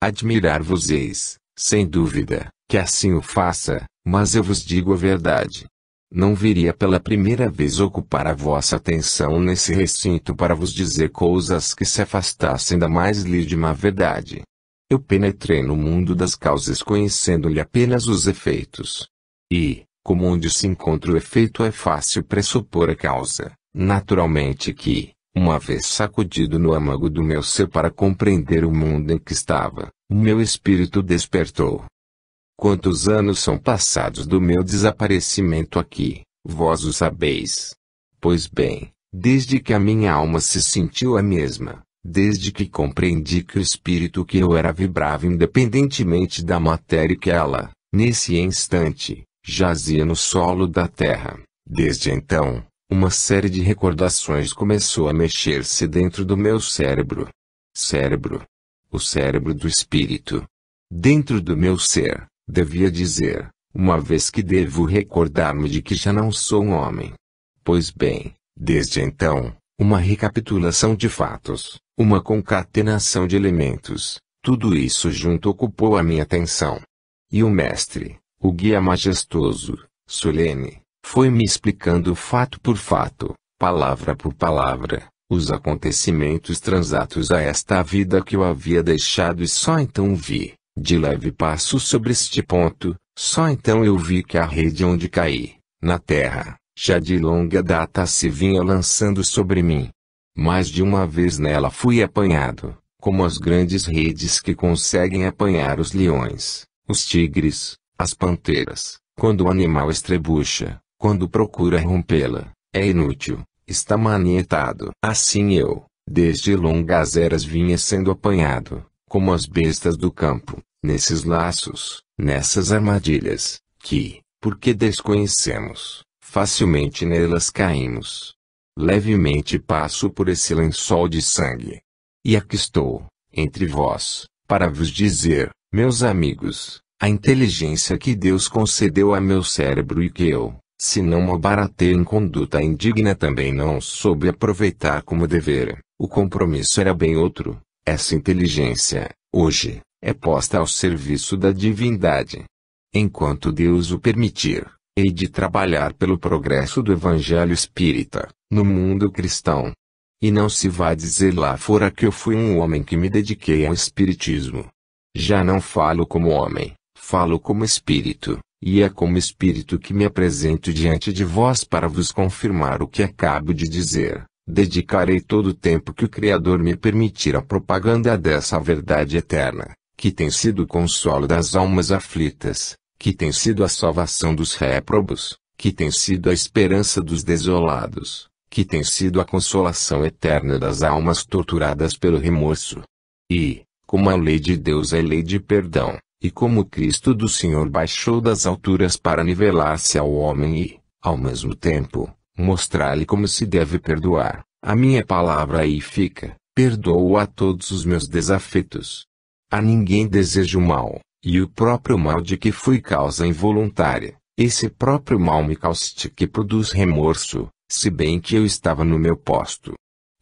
Admirar-vos-eis, sem dúvida, que assim o faça, mas eu vos digo a verdade. Não viria pela primeira vez ocupar a vossa atenção nesse recinto para vos dizer coisas que se afastassem da mais lídima verdade. Eu penetrei no mundo das causas conhecendo-lhe apenas os efeitos. E, como onde se encontra o efeito é fácil pressupor a causa, naturalmente que, uma vez sacudido no âmago do meu ser para compreender o mundo em que estava, o meu espírito despertou. Quantos anos são passados do meu desaparecimento aqui, vós o sabeis. Pois bem, desde que a minha alma se sentiu a mesma, desde que compreendi que o espírito que eu era vibrava independentemente da matéria que ela, nesse instante, jazia no solo da terra, desde então, uma série de recordações começou a mexer-se dentro do meu cérebro. Cérebro. O cérebro do espírito. Dentro do meu ser, devia dizer, uma vez que devo recordar-me de que já não sou um homem. Pois bem, desde então, uma recapitulação de fatos, uma concatenação de elementos, tudo isso junto ocupou a minha atenção. E o mestre, o guia majestoso, solene, foi me explicando fato por fato, palavra por palavra, os acontecimentos transatos a esta vida que eu havia deixado e só então vi, de leve passo sobre este ponto, só então eu vi que a rede onde caí, na terra, já de longa data se vinha lançando sobre mim. Mais de uma vez nela fui apanhado, como as grandes redes que conseguem apanhar os leões, os tigres, as panteras, quando o animal estrebucha. Quando procura rompê-la, é inútil, está manietado. Assim eu, desde longas eras vinha sendo apanhado, como as bestas do campo, nesses laços, nessas armadilhas, que, porque desconhecemos, facilmente nelas caímos. Levemente passo por esse lençol de sangue. E aqui estou, entre vós, para vos dizer, meus amigos, a inteligência que Deus concedeu a meu cérebro e que eu, se não baratei em conduta indigna também não soube aproveitar como devera, o compromisso era bem outro. Essa inteligência, hoje, é posta ao serviço da divindade. Enquanto Deus o permitir, hei de trabalhar pelo progresso do Evangelho Espírita, no mundo cristão. E não se vá dizer lá fora que eu fui um homem que me dediquei ao Espiritismo. Já não falo como homem, falo como espírito. E é como espírito que me apresento diante de vós para vos confirmar o que acabo de dizer. Dedicarei todo o tempo que o Criador me permitir à propaganda dessa verdade eterna, que tem sido o consolo das almas aflitas, que tem sido a salvação dos réprobos, que tem sido a esperança dos desolados, que tem sido a consolação eterna das almas torturadas pelo remorso. E, como a lei de Deus é lei de perdão, e como Cristo do Senhor baixou das alturas para nivelar-se ao homem e, ao mesmo tempo, mostrar-lhe como se deve perdoar, a minha palavra aí fica, perdoo a todos os meus desafetos. A ninguém desejo mal, e o próprio mal de que fui causa involuntária, esse próprio mal me caustica e produz remorso, se bem que eu estava no meu posto.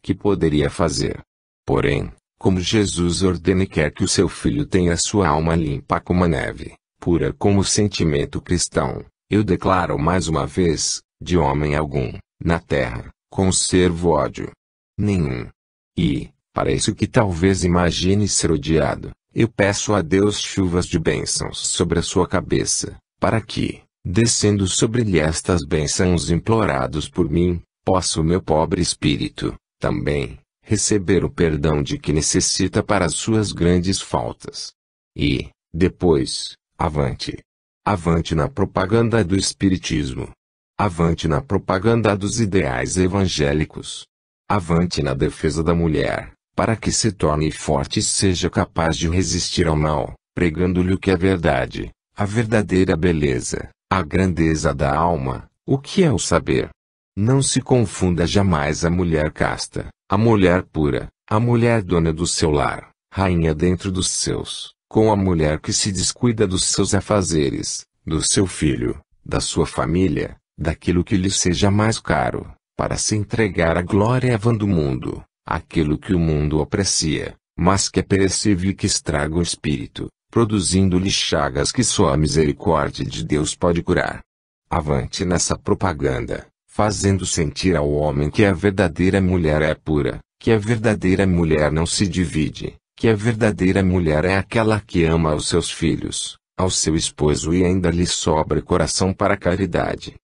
Que poderia fazer? Porém, como Jesus ordena e quer que o seu filho tenha sua alma limpa como a neve, pura como o sentimento cristão, eu declaro mais uma vez, de homem algum, na terra, conservo ódio nenhum. E, para isso que talvez imagine ser odiado, eu peço a Deus chuvas de bênçãos sobre a sua cabeça, para que, descendo sobre-lhe estas bênçãos implorados por mim, possa o meu pobre espírito, também, receber o perdão de que necessita para as suas grandes faltas. E, depois, avante. Avante na propaganda do Espiritismo. Avante na propaganda dos ideais evangélicos. Avante na defesa da mulher, para que se torne forte e seja capaz de resistir ao mal, pregando-lhe o que é verdade, a verdadeira beleza, a grandeza da alma, o que é o saber. Não se confunda jamais a mulher casta, a mulher pura, a mulher dona do seu lar, rainha dentro dos seus, com a mulher que se descuida dos seus afazeres, do seu filho, da sua família, daquilo que lhe seja mais caro, para se entregar à glória vã do mundo, aquilo que o mundo aprecia, mas que é perecível e que estraga o espírito, produzindo-lhe chagas que só a misericórdia de Deus pode curar. Avante nessa propaganda, fazendo sentir ao homem que a verdadeira mulher é pura, que a verdadeira mulher não se divide, que a verdadeira mulher é aquela que ama aos seus filhos, ao seu esposo e ainda lhe sobra coração para a caridade.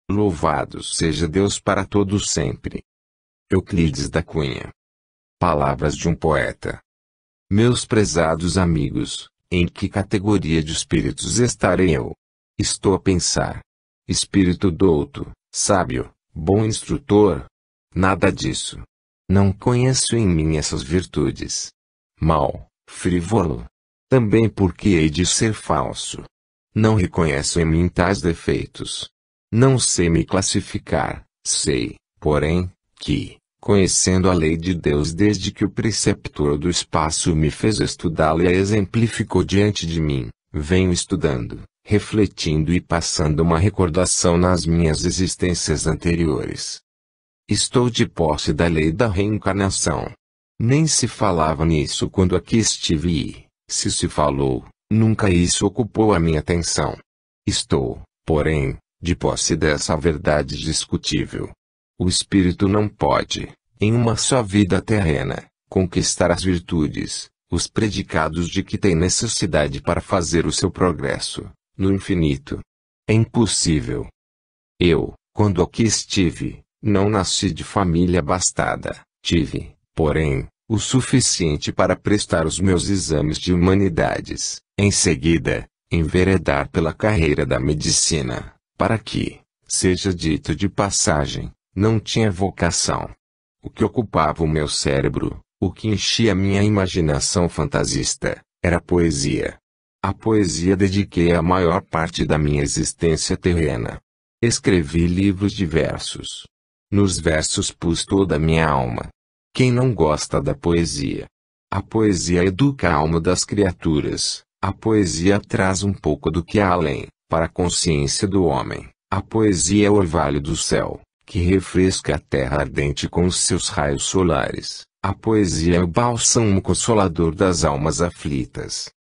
Louvado seja Deus para todos sempre. Euclides da Cunha. Palavras de um poeta. Meus prezados amigos, em que categoria de espíritos estarei eu? Estou a pensar. Espírito douto, sábio, bom instrutor? Nada disso. Não conheço em mim essas virtudes. Mal, frívolo. Também porque hei de ser falso. Não reconheço em mim tais defeitos. Não sei me classificar, sei, porém, que, conhecendo a lei de Deus desde que o preceptor do espaço me fez estudá-la e a exemplificou diante de mim, venho estudando, refletindo e passando uma recordação nas minhas existências anteriores. Estou de posse da lei da reencarnação. Nem se falava nisso quando aqui estive e, se se falou, nunca isso ocupou a minha atenção. Estou, porém, de posse dessa verdade discutível. O espírito não pode, em uma só vida terrena, conquistar as virtudes, os predicados de que tem necessidade para fazer o seu progresso, no infinito. É impossível. Eu, quando aqui estive, não nasci de família abastada, tive, porém, o suficiente para prestar os meus exames de humanidades, em seguida, enveredar pela carreira da medicina, para que, seja dito de passagem, não tinha vocação. O que ocupava o meu cérebro, o que enchia minha imaginação fantasista, era a poesia. À poesia dediquei a maior parte da minha existência terrena. Escrevi livros de versos. Nos versos pus toda a minha alma. Quem não gosta da poesia? A poesia educa a alma das criaturas. A poesia traz um pouco do que há além, para a consciência do homem. A poesia é o orvalho do céu, que refresca a terra ardente com os seus raios solares. A poesia é o bálsamo consolador das almas aflitas.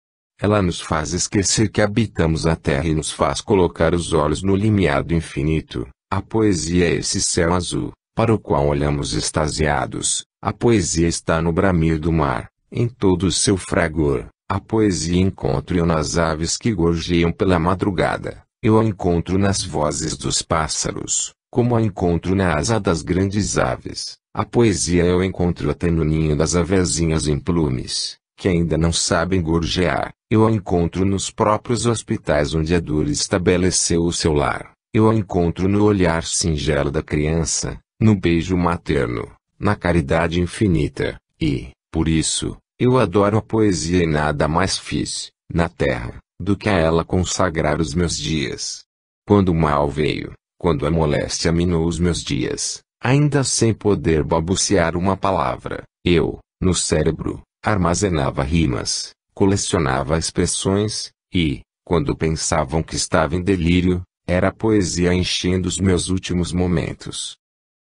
Ela nos faz esquecer que habitamos a terra e nos faz colocar os olhos no limiar do infinito. A poesia é esse céu azul, para o qual olhamos extasiados. A poesia está no bramir do mar, em todo o seu fragor. A poesia encontro-eu nas aves que gorjeiam pela madrugada. Eu a encontro nas vozes dos pássaros, como a encontro na asa das grandes aves. A poesia eu encontro até no ninho das avezinhas em plumes, que ainda não sabem gorjear. Eu a encontro nos próprios hospitais onde a dor estabeleceu o seu lar. Eu a encontro no olhar singelo da criança, no beijo materno, na caridade infinita, e, por isso, eu adoro a poesia e nada mais fiz, na terra, do que a ela consagrar os meus dias. Quando o mal veio, quando a moléstia minou os meus dias, ainda sem poder balbuciar uma palavra, eu, no cérebro, armazenava rimas, colecionava expressões, e, quando pensavam que estava em delírio, era a poesia enchendo os meus últimos momentos.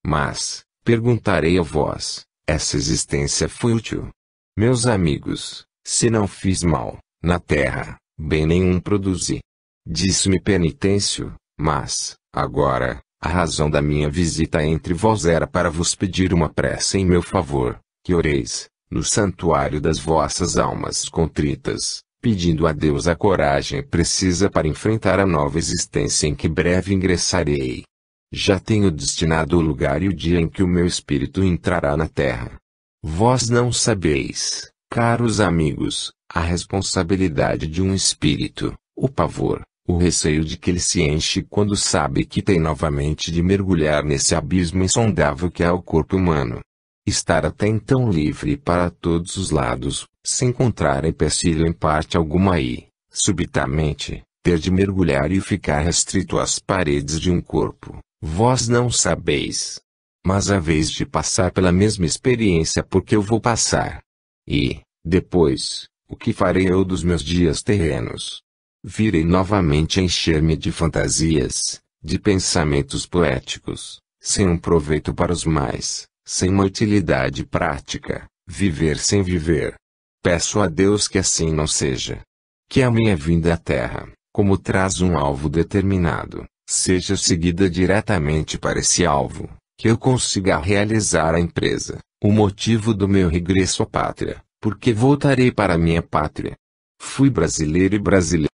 Mas, perguntarei a vós, essa existência foi útil? Meus amigos, se não fiz mal, na terra, bem nenhum produzi. Disse-me penitêncio, mas, agora, a razão da minha visita entre vós era para vos pedir uma prece em meu favor, que oreis, no santuário das vossas almas contritas, pedindo a Deus a coragem precisa para enfrentar a nova existência em que breve ingressarei. Já tenho destinado o lugar e o dia em que o meu espírito entrará na terra. Vós não sabeis, caros amigos, a responsabilidade de um espírito, o pavor, o receio de que ele se enche quando sabe que tem novamente de mergulhar nesse abismo insondável que é o corpo humano. Estar até então livre para todos os lados, sem encontrar empecilho em parte alguma e, subitamente, ter de mergulhar e ficar restrito às paredes de um corpo, vós não sabeis. Mas haveis de passar pela mesma experiência porque eu vou passar. E, depois, o que farei eu dos meus dias terrenos? Virei novamente a encher-me de fantasias, de pensamentos poéticos, sem um proveito para os mais, sem uma utilidade prática, viver sem viver. Peço a Deus que assim não seja. Que a minha vinda à Terra, como traz um alvo determinado, seja seguida diretamente para esse alvo, que eu consiga realizar a empresa, o motivo do meu regresso à pátria, porque voltarei para minha pátria. Fui brasileiro e brasileiro.